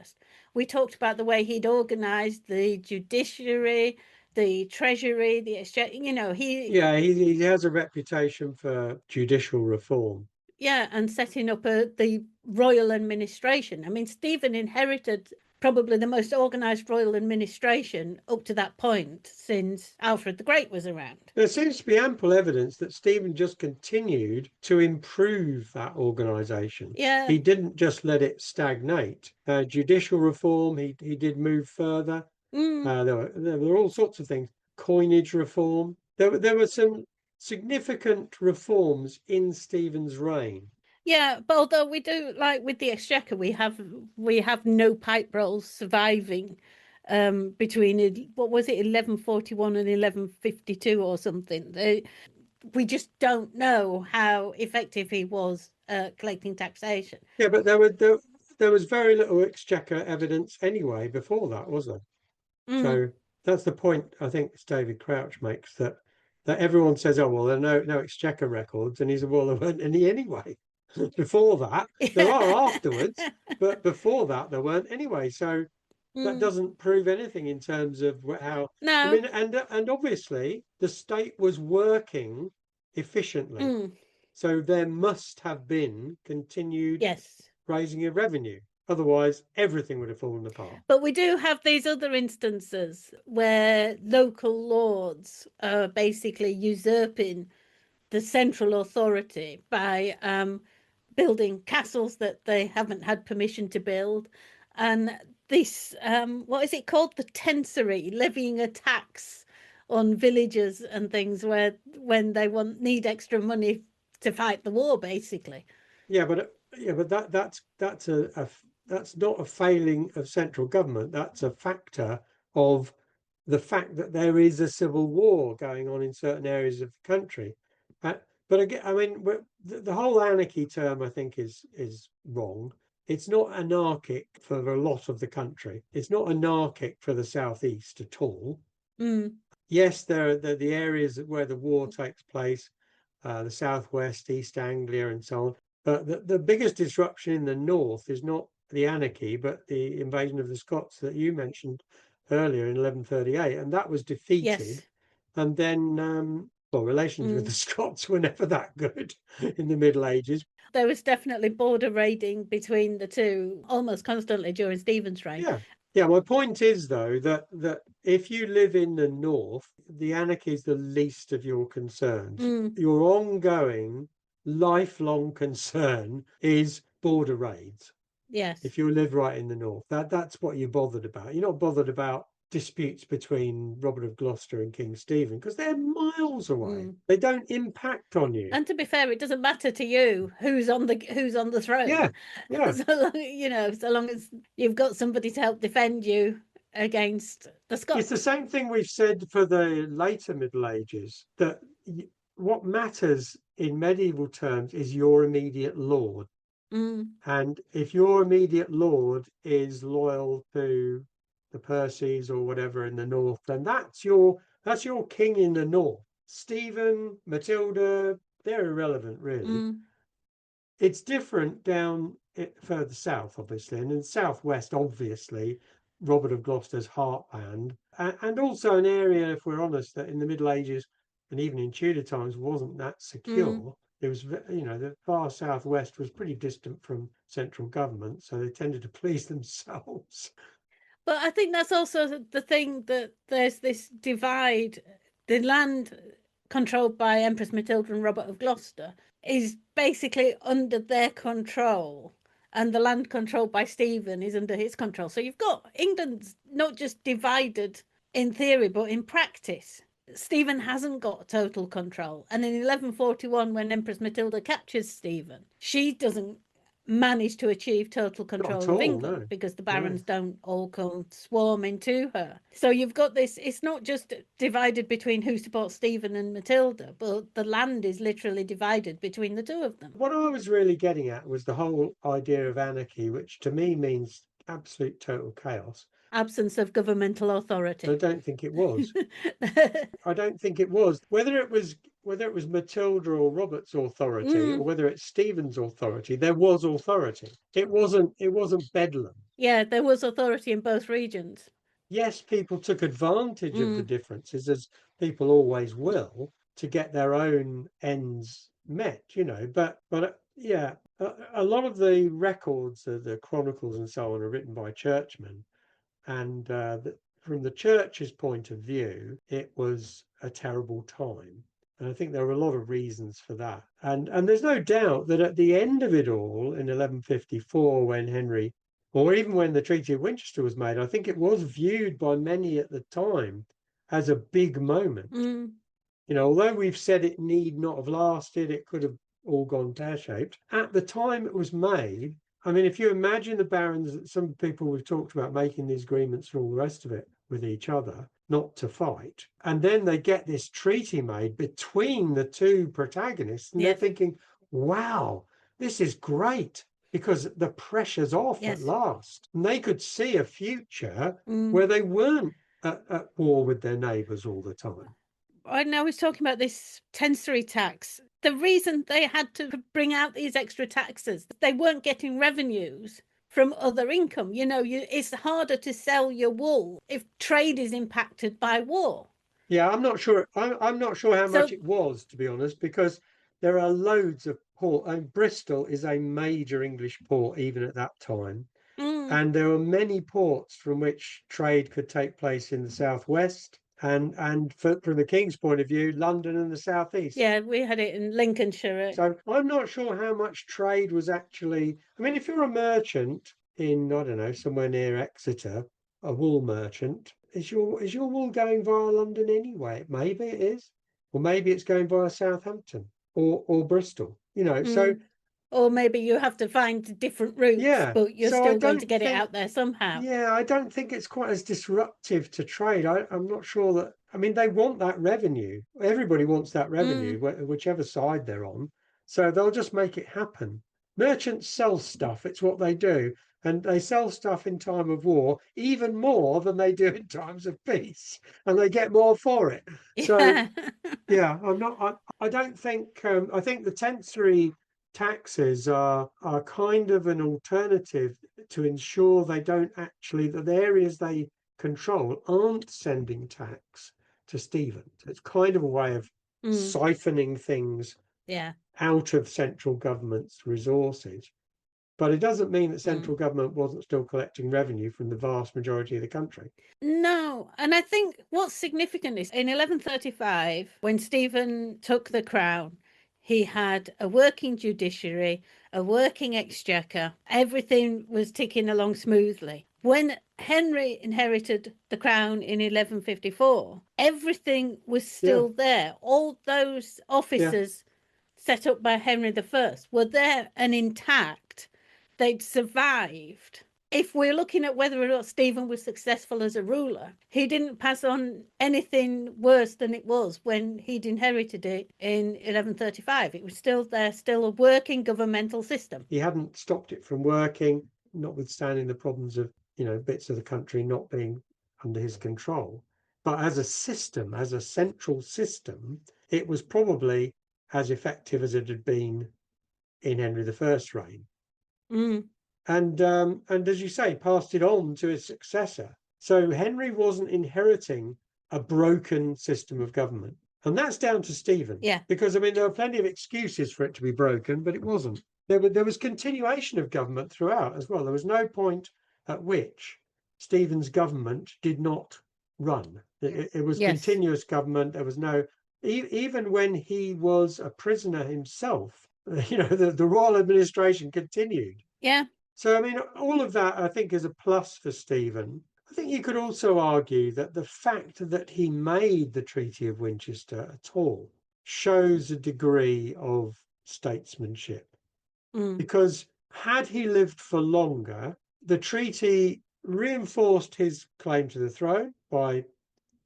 we talked about the way he'd organized the judiciary, the treasury, the exchequer. He yeah. He has a reputation for judicial reform. yeah, and setting up the royal administration. I mean, Stephen inherited probably the most organized royal administration up to that point since Alfred the Great was around. There seems to be ample evidence that Stephen just continued to improve that organisation. Yeah. He didn't just let it stagnate. Judicial reform, he did move further. Mm, There were all sorts of things. Coinage reform. There were some significant reforms in Stephen's reign. yeah, but although we do like with the exchequer, we have no pipe rolls surviving between what was it 1141 and 1152 or something. We just don't know how effective he was collecting taxation. Yeah, but there was very little exchequer evidence anyway before that, was there? Mm, So that's the point I think David Crouch makes that everyone says, oh well, there are no exchequer records, and he said, well, there weren't any anyway. Before that, there are yeah. afterwards, but before that there weren't anyway. So that Mm, doesn't prove anything in terms of how. I no. mean, and obviously the state was working efficiently. Mm. So there must have been continued Yes. raising of revenue. Otherwise, everything would have fallen apart. But we do have these other instances where local lords are basically usurping the central authority by building castles that they haven't had permission to build. And this, what is it called? The tensory, levying a tax on villagers and things where when they need extra money to fight the war, basically. Yeah, but that's not a failing of central government. That's a factor of the fact that there is a civil war going on in certain areas of the country. Uh, but again, I mean, the whole anarchy term, I think, is wrong. It's not anarchic for a lot of the country. It's not anarchic for the southeast at all. Mm. Yes, there are the areas where the war takes place, the southwest, East Anglia, and so on. But the biggest disruption in the north is not the anarchy, but the invasion of the Scots that you mentioned earlier in 1138, and that was defeated. Yes. And then, well, relations with the Scots were never that good in the Middle Ages. There was definitely border raiding between the two almost constantly during Stephen's reign. Yeah. Yeah, my point is though that if you live in the north, the anarchy is the least of your concerns. Your ongoing, lifelong concern is border raids. Yes. If you live right in the north, that's what you're bothered about. You're not bothered about disputes between Robert of Gloucester and King Stephen because they're miles away. They don't impact on you. And to be fair, it doesn't matter to you who's on the throne. Yeah, yeah. So long as you've got somebody to help defend you against the Scots. It's the same thing we've said for the later Middle Ages, that what matters in medieval terms is your immediate lord. And if your immediate lord is loyal to the Percys or whatever in the north, then that's your king in the north. Stephen, Matilda, they're irrelevant, really. It's different down further south, obviously, and in the southwest, obviously, Robert of Gloucester's heartland, and also an area, if we're honest, that in the Middle Ages and even in Tudor times wasn't that secure. It was, the far southwest was pretty distant from central government, so they tended to please themselves. But I think that's also the thing, that there's this divide. The land controlled by Empress Matilda and Robert of Gloucester is basically under their control, and the land controlled by Stephen is under his control. So you've got England's not just divided in theory, but in practice. Stephen hasn't got total control. And in 1141, when Empress Matilda captures Stephen, she doesn't manage to achieve total control of England because the barons don't all come swarming to her. So you've got this, it's not just divided between who supports Stephen and Matilda, but the land is literally divided between the two of them. What I was really getting at was the whole idea of anarchy, which to me means absolute total chaos. Absence of governmental authority. I don't think it was. I don't think it was. Whether it was Matilda or Robert's authority, or whether it's Stephen's authority, there was authority. It wasn't bedlam. Yeah, there was authority in both regions. Yes, people took advantage of the differences, as people always will, to get their own ends met, But yeah, a lot of the records, the chronicles and so on, are written by churchmen. And from the church's point of view, it was a terrible time. And I think there were a lot of reasons for that. And there's no doubt that at the end of it all, in 1154, when Henry, or even when the Treaty of Winchester was made, I think it was viewed by many at the time as a big moment. Although we've said it need not have lasted, it could have all gone pear-shaped. At the time it was made, I mean, if you imagine the barons, some people we've talked about making these agreements and all the rest of it with each other, not to fight, and then they get this treaty made between the two protagonists, and they're thinking, wow, this is great, because the pressure's off at last. And they could see a future where they weren't at war with their neighbours all the time. Right now, I was talking about this tensory tax. The reason they had to bring out these extra taxes, they weren't getting revenues from other income. It's harder to sell your wool if trade is impacted by war. Yeah, I'm not sure. I'm not sure how much it was, to be honest, because there are loads of port, and Bristol is a major English port even at that time. And there were many ports from which trade could take place in the southwest, and from the king's point of view, London and the southeast. Yeah, we had it in Lincolnshire. So I'm not sure how much trade was actually. I mean, if you're a merchant in, I don't know, somewhere near Exeter, a wool merchant, is your wool going via London anyway? Maybe it is, or maybe it's going via Southampton or Bristol. So or maybe you have to find different routes, yeah. but you're So I still going to don't get it think. out there somehow. Yeah, I don't think it's quite as disruptive to trade. I'm not sure that. I mean, they want that revenue. Everybody wants that revenue, whichever side they're on. So they'll just make it happen. Merchants sell stuff. It's what they do. And they sell stuff in time of war even more than they do in times of peace. And they get more for it. So Yeah. yeah, I don't think. I think the tensory taxes are kind of an alternative to ensure they don't actually that the areas they control aren't sending tax to Stephen. So it's kind of a way of siphoning things Yeah. out of central government's resources. But it doesn't mean that central government wasn't still collecting revenue from the vast majority of the country. No, and I think what's significant is in 1135, when Stephen took the crown, he had a working judiciary, a working exchequer, everything was ticking along smoothly. When Henry inherited the crown in 1154, everything was still there. All those officers set up by Henry I were there and intact. They'd survived. If we're looking at whether or not Stephen was successful as a ruler, he didn't pass on anything worse than it was when he'd inherited it in 1135. It was still there, still a working governmental system. He hadn't stopped it from working, notwithstanding the problems of bits of the country not being under his control. But as a system, as a central system, it was probably as effective as it had been in Henry I's reign. And as you say, passed it on to his successor. So Henry wasn't inheriting a broken system of government. And that's down to Stephen. Yeah. Because, I mean, there were plenty of excuses for it to be broken, but it wasn't. There was continuation of government throughout as well. There was no point at which Stephen's government did not run. It was continuous government. There was no, even when he was a prisoner himself, the royal administration continued. Yeah. So, I mean, all of that, I think, is a plus for Stephen. I think you could also argue that the fact that he made the Treaty of Winchester at all shows a degree of statesmanship. Because had he lived for longer, the treaty reinforced his claim to the throne by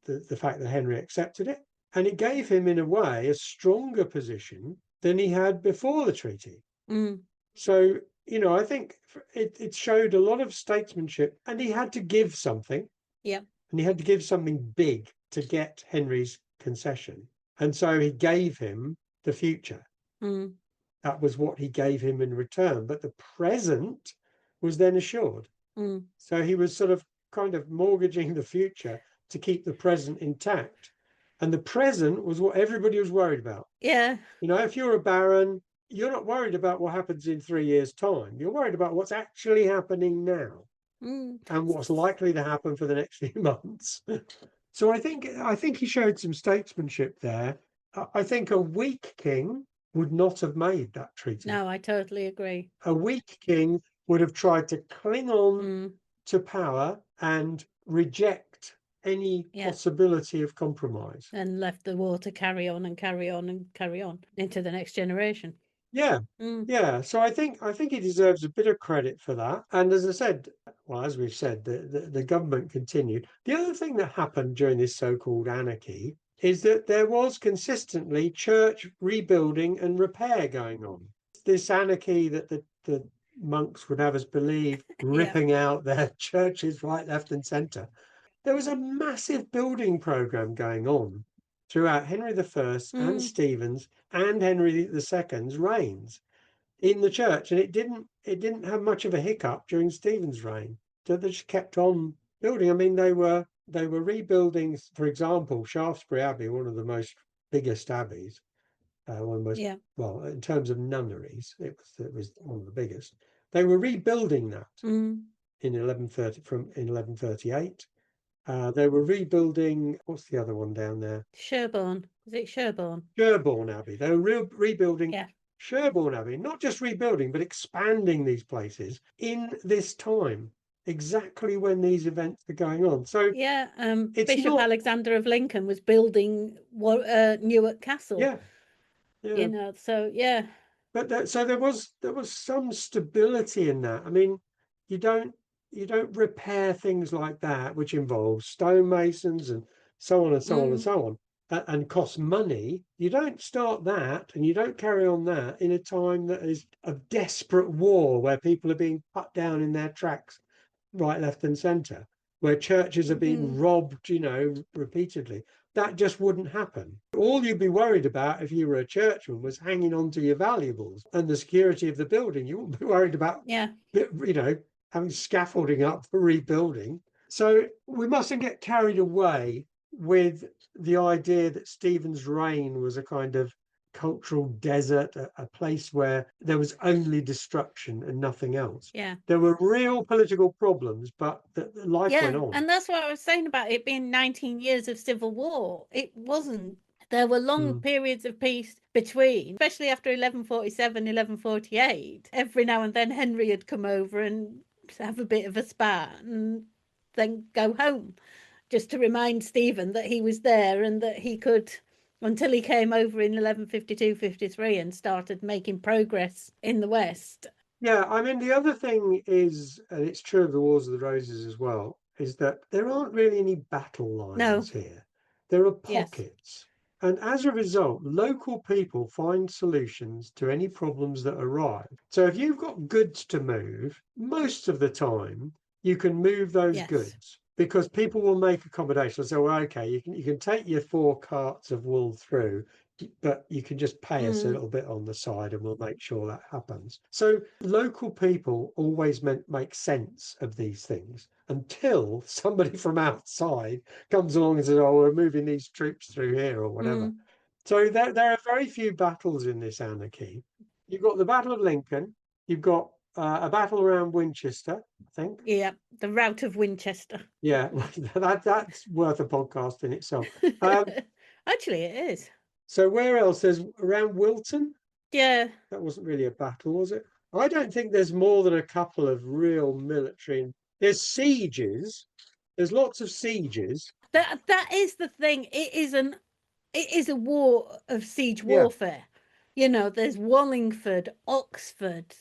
the fact that Henry accepted it, and it gave him, in a way, a stronger position than he had before the treaty. So, I think it showed a lot of statesmanship, and he had to give something. Yeah. And he had to give something big to get Henry's concession. And so he gave him the future. That was what he gave him in return. But the present was then assured. So he was sort of kind of mortgaging the future to keep the present intact. And the present was what everybody was worried about. Yeah. If you're a baron, you're not worried about what happens in 3 years' time. You're worried about what's actually happening now and what's likely to happen for the next few months. So I think he showed some statesmanship there. I think a weak king would not have made that treaty. No, I totally agree. A weak king would have tried to cling on to power and reject any possibility of compromise. And left the war to carry on and carry on and carry on into the next generation. Yeah. So I think he deserves a bit of credit for that. And as I said, well, as we've said, the government continued. The other thing that happened during this so-called anarchy is that there was consistently church rebuilding and repair going on. This anarchy that the monks would have us believe, ripping out their churches right, left, and centre. There was a massive building program going on throughout Henry I and Stephen's and Henry II's reigns in the church, and it didn't have much of a hiccup during Stephen's reign. So they just kept on building. I mean, they were rebuilding, for example, Shaftesbury Abbey, one of the biggest abbeys, almost, Yeah. well, in terms of nunneries, it was one of the biggest. They were rebuilding that Mm. in 1138. They were rebuilding, what's the other one down there? Sherborne. Is it Sherborne? Sherborne Abbey. They were rebuilding Yeah. Sherborne Abbey, not just rebuilding, but expanding these places in this time, exactly when these events are going on. So Yeah. it's Bishop not, Alexander of Lincoln was building Newark Castle. yeah, yeah. So yeah. But so there was some stability in that. I mean, you don't you don't repair things like that, which involves stonemasons and so on and so on and Mm. so on, and costs money. You don't start that, and you don't carry on that in a time that is of desperate war, where people are being cut down in their tracks, right, left, and centre, where churches are being Mm. robbed, repeatedly. That just wouldn't happen. All you'd be worried about if you were a churchman was hanging on to your valuables and the security of the building. You wouldn't be worried about, Yeah. having scaffolding up for rebuilding. So we mustn't get carried away with the idea that Stephen's reign was a kind of cultural desert, a place where there was only destruction and nothing else. Yeah. There were real political problems, but life went Yeah. on. And that's what I was saying about it being 19 years of civil war. It wasn't. There were long Mm. periods of peace between, especially after 1147, 1148. Every now and then Henry had come over and have a bit of a spat and then go home, just to remind Stephen that he was there and that he could, until he came over in 1152, 53 and started making progress in the West. Yeah, I mean, the other thing is, and it's true of the Wars of the Roses as well, is that there aren't really any battle No. lines here. There are Yes. pockets. And as a result, local people find solutions to any problems that arrive. So if you've got goods to move, most of the time you can move those Yes. goods because people will make accommodations. So, well, okay, you can take your 4 carts of wool through, but you can just pay us a Mm. little bit on the side and we'll make sure that happens. So local people always make sense of these things until somebody from outside comes along and says, oh, we're moving these troops through here or whatever. Mm. So there are very few battles in this anarchy. You've got the Battle of Lincoln. You've got a battle around Winchester, I think. Yeah, the rout of Winchester. Yeah, that's worth a podcast in itself. Um, Actually, it is. so where else? There's around Wilton. Yeah, That wasn't really a battle, was it? I don't think there's more than a couple of real military. There's sieges. There's lots of sieges. that is the thing. It is a war of siege Yeah, warfare. There's Wallingford, Oxford,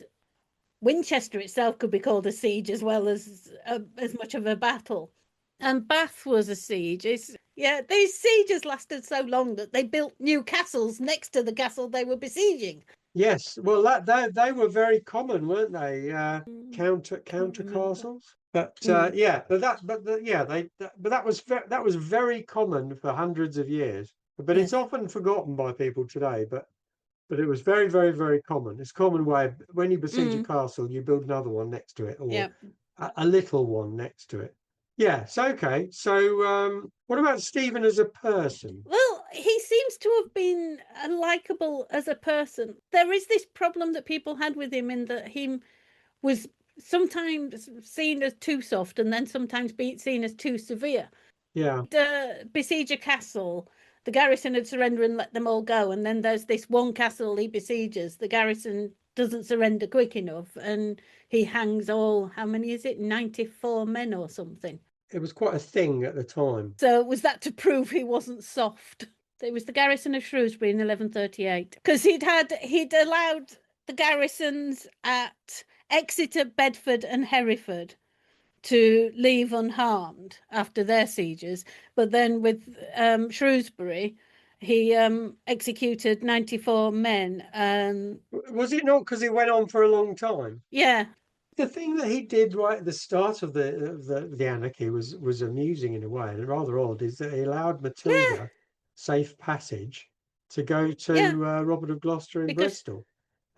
Winchester itself could be called a siege as well as much of a battle. And Bath was a siege. Yeah, these sieges lasted so long that they built new castles next to the castle they were besieging. yes. Well, they were very common, weren't they? Counter Remember. castles. But Mm. yeah, yeah, but that was very common for hundreds of years. But it's Yes. often forgotten by people today. But it was very, very, very common. It's a common way. When you besiege a Mm. castle, you build another one next to it, or Yeah. a little one next to it. Yes, okay. So, what about Stephen as a person? Well, he seems to have been likable as a person. There is this problem that people had with him in that he was sometimes seen as too soft and then sometimes be seen as too severe. Yeah, The besiege a castle, the garrison would surrender and let them all go, and then there's this one castle he besieges. The garrison doesn't surrender quick enough, and he hangs all, how many is it, 94 men or something. it was quite a thing at the time. So was that to prove he wasn't soft? It was the garrison of Shrewsbury in 1138 because he'd allowed the garrisons at Exeter, Bedford, and Hereford to leave unharmed after their sieges, but then with Shrewsbury, he executed 94 men. Was it not because it went on for a long time? Yeah, The thing that he did right at the start of the anarchy was amusing in a way, and rather odd, is that he allowed yeah, Matilda safe passage to go yeah, to Robert of Gloucester in because Bristol.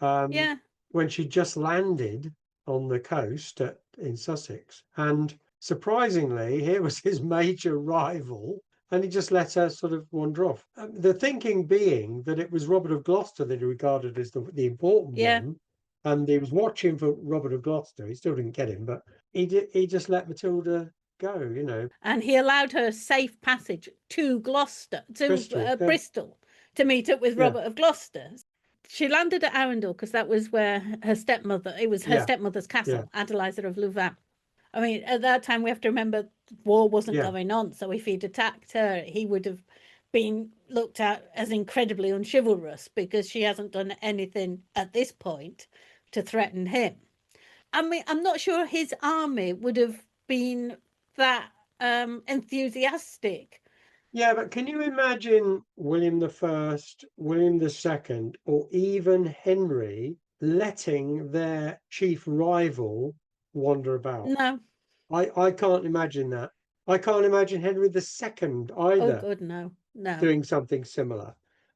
Um, yeah, when she just landed on the coast in Sussex. And surprisingly, here was his major rival, and he just let her sort of wander off. The thinking being that it was Robert of Gloucester that he regarded as the important Yeah. one, and he was watching for Robert of Gloucester. He still didn't get him, but he just let Matilda go, you know. And he allowed her safe passage to Gloucester, to Bristol, yeah, Bristol, to meet up with yeah, Robert of Gloucester. She landed at Arundel because that was where her stepmother, it was her yeah, stepmother's yeah, castle, Adeliza of Louvain. I mean, at that time, we have to remember war wasn't yeah. going on. So if he'd attacked her, he would have been looked at as incredibly unchivalrous because she hasn't done anything at this point to threaten him. I mean, I'm not sure his army would have been that enthusiastic. Yeah, but can you imagine William the First, William the Second, or even Henry letting their chief rival wander about? No. I can't imagine that. I can't imagine Henry the Second Oh, either God, no. No. doing something similar.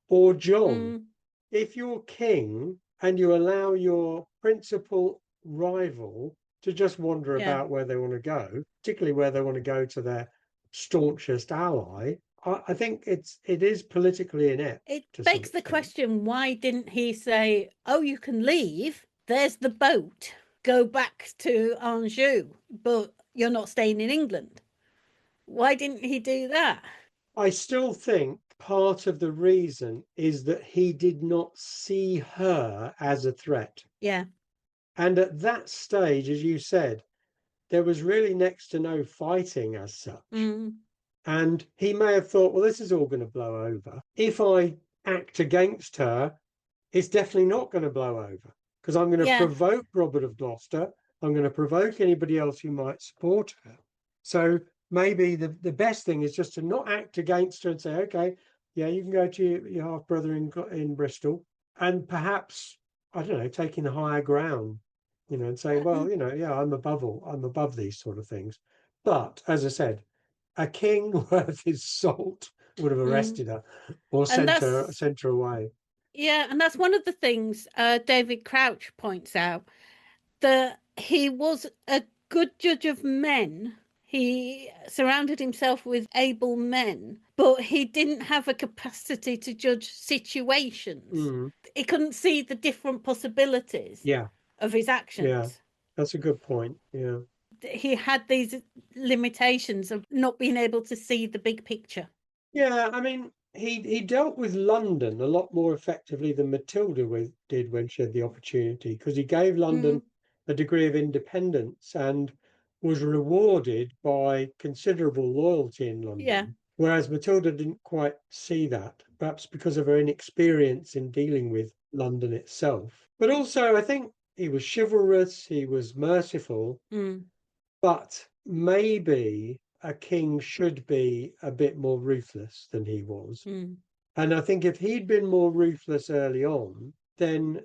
Or John. Mm, If you're king and you allow your principal rival to just wander yeah. about where they want to go, particularly where they want to go to their staunchest ally, I think it is politically inept It to some begs the extent. question, why didn't he say, oh, you can leave? There's the boat. Go back to Anjou, but you're not staying in England. Why didn't he do that? I still think part of the reason is that he did not see her as a threat. Yeah. And at that stage, as you said, there was really next to no fighting as such. Mm, And he may have thought, well, this is all going to blow over. If I act against her, it's definitely not going to blow over because I'm going to yeah. provoke Robert of Gloucester. I'm going to provoke anybody else who might support her. So maybe the best thing is just to not act against her and say, okay, yeah, you can go to your half brother in Bristol, and perhaps, I don't know, taking the higher ground, you know, and saying, well, you know, yeah, I'm above these sort of things. But as I said, a king worth his salt would have Mm. arrested her or And sent her away. yeah, and that's one of the things David Crouch points out, that he was a good judge of men. He surrounded himself with able men, but he didn't have a capacity to judge situations. Mm, He couldn't see the different possibilities yeah, of his yeah, actions. that's a good point. Yeah. He had these limitations of not being able to see the big picture. Yeah, I mean, he dealt with London a lot more effectively than Matilda did when she had the opportunity, because he gave London Mm, a degree of independence and was rewarded by considerable loyalty in yeah. London. Whereas Matilda didn't quite see that, perhaps because of her inexperience in dealing with London itself. But also, I think he was chivalrous, he was merciful, Mm, but maybe a king should be a bit more ruthless than he was. mm, And I think if he'd been more ruthless early on, then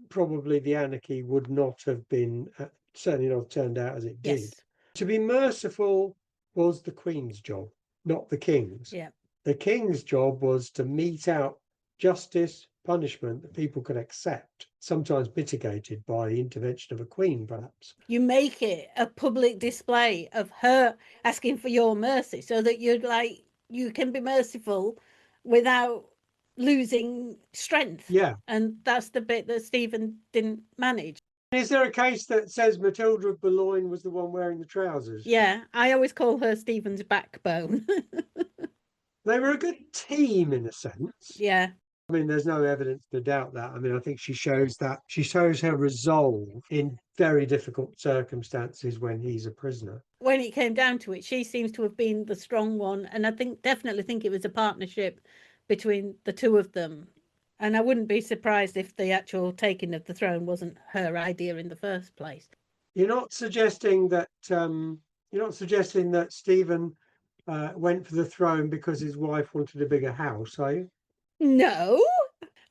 probably the anarchy would not have been, certainly not turned out as it did. yes. To be merciful was the Queen's job, not the King's. Yeah. The King's job was to mete out justice, punishment that people could accept, sometimes mitigated by the intervention of a queen, perhaps. You make it a public display of her asking for your mercy so that you're like, you can be merciful without losing strength. Yeah. And that's the bit that Stephen didn't manage. Is there a case that says Matilda of Boulogne was the one wearing the trousers? Yeah, I always call her Stephen's backbone. They were a good team in a sense. Yeah. I mean, there's no evidence to doubt that. I mean, I think she shows her resolve in very difficult circumstances when he's a prisoner. When it came down to it, she seems to have been the strong one. And I definitely think it was a partnership between the two of them. And I wouldn't be surprised if the actual taking of the throne wasn't her idea in the first place. You're not suggesting that Stephen went for the throne because his wife wanted a bigger house, are you? No,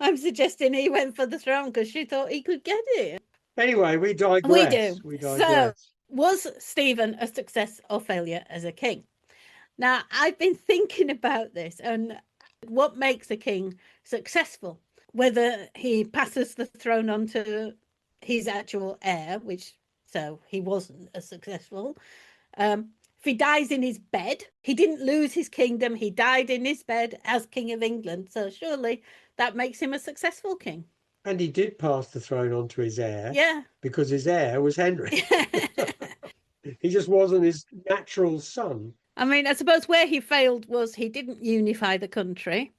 I'm suggesting he went for the throne because she thought he could get it. Anyway, we We digress. do. We So, digress. was Stephen a success or failure as a king? Now, I've been thinking about this and what makes a king successful, whether he passes the throne on to his actual heir, which so he wasn't as successful, If he dies in his bed, he didn't lose his kingdom. He died in his bed as King of England. So surely that makes him a successful king. And he did pass the throne on to his heir. Yeah. Because his heir was Henry. He just wasn't his natural son. I mean, I suppose where he failed was he didn't unify the country.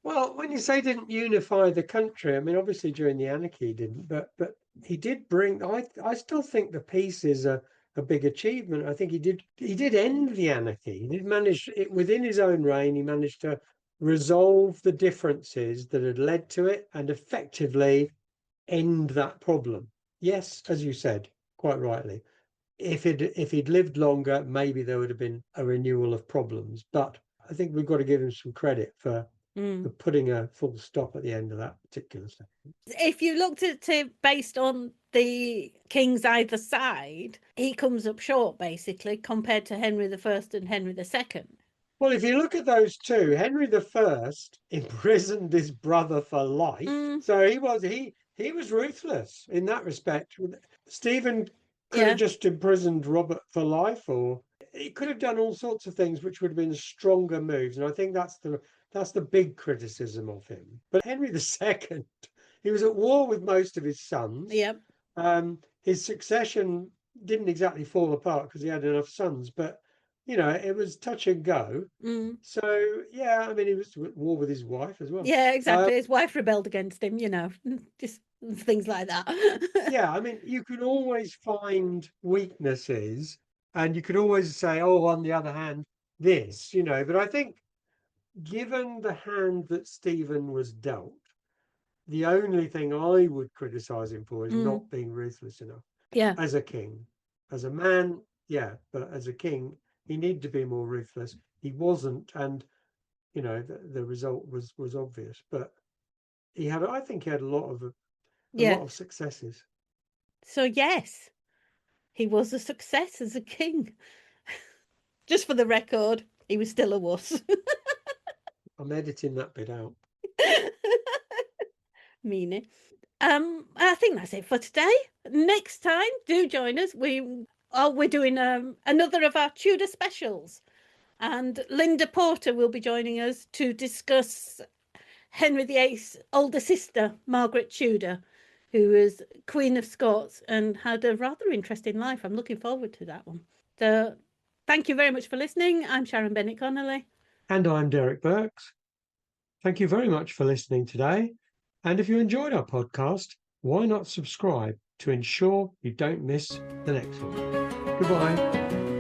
Well, when you say didn't unify the country, I mean, obviously during the anarchy he didn't, but he did bring. I still think the peace is a big achievement. I think he did end the anarchy. He did manage it within his own reign. He managed to resolve the differences that had led to it and effectively end that problem. Yes, as you said, quite rightly. If he'd lived longer, maybe there would have been a renewal of problems. But I think we've got to give him some credit for putting a full stop at the end of that particular section. If you looked at it based on the kings either side, he comes up short, basically, compared to Henry I and Henry II. Well, if you look at those two, Henry I imprisoned his brother for life. So he was ruthless in that respect. Stephen could have just imprisoned Robert for life, or he could have done all sorts of things which would have been stronger moves. And I think that's the big criticism of him. But Henry II, he was at war with most of his sons. Yep. His succession didn't exactly fall apart because he had enough sons, but it was touch and go. So yeah, I mean, he was at war with his wife as well. Yeah, exactly. His wife rebelled against him, just things like that. Yeah, I mean, you can always find weaknesses, and you could always say, oh, on the other hand, this, but I think given the hand that Stephen was dealt, the only thing I would criticize him for is not being ruthless enough. Yeah. As a king. As a man, yeah, but as a king, he needed to be more ruthless. He wasn't, and the result was obvious. But I think he had a lot of successes. So yes, he was a success as a king. Just for the record, he was still a wuss. I'm editing that bit out. Meanie. I think that's it for today. Next time, do join us. We're doing another of our Tudor specials, and Linda Porter will be joining us to discuss Henry VIII's older sister, Margaret Tudor, who was Queen of Scots and had a rather interesting life. I'm looking forward to that one. So thank you very much for listening. I'm Sharon Bennett Connolly. And I'm Derek Birks. Thank you very much for listening today. And if you enjoyed our podcast, why not subscribe to ensure you don't miss the next one? Goodbye.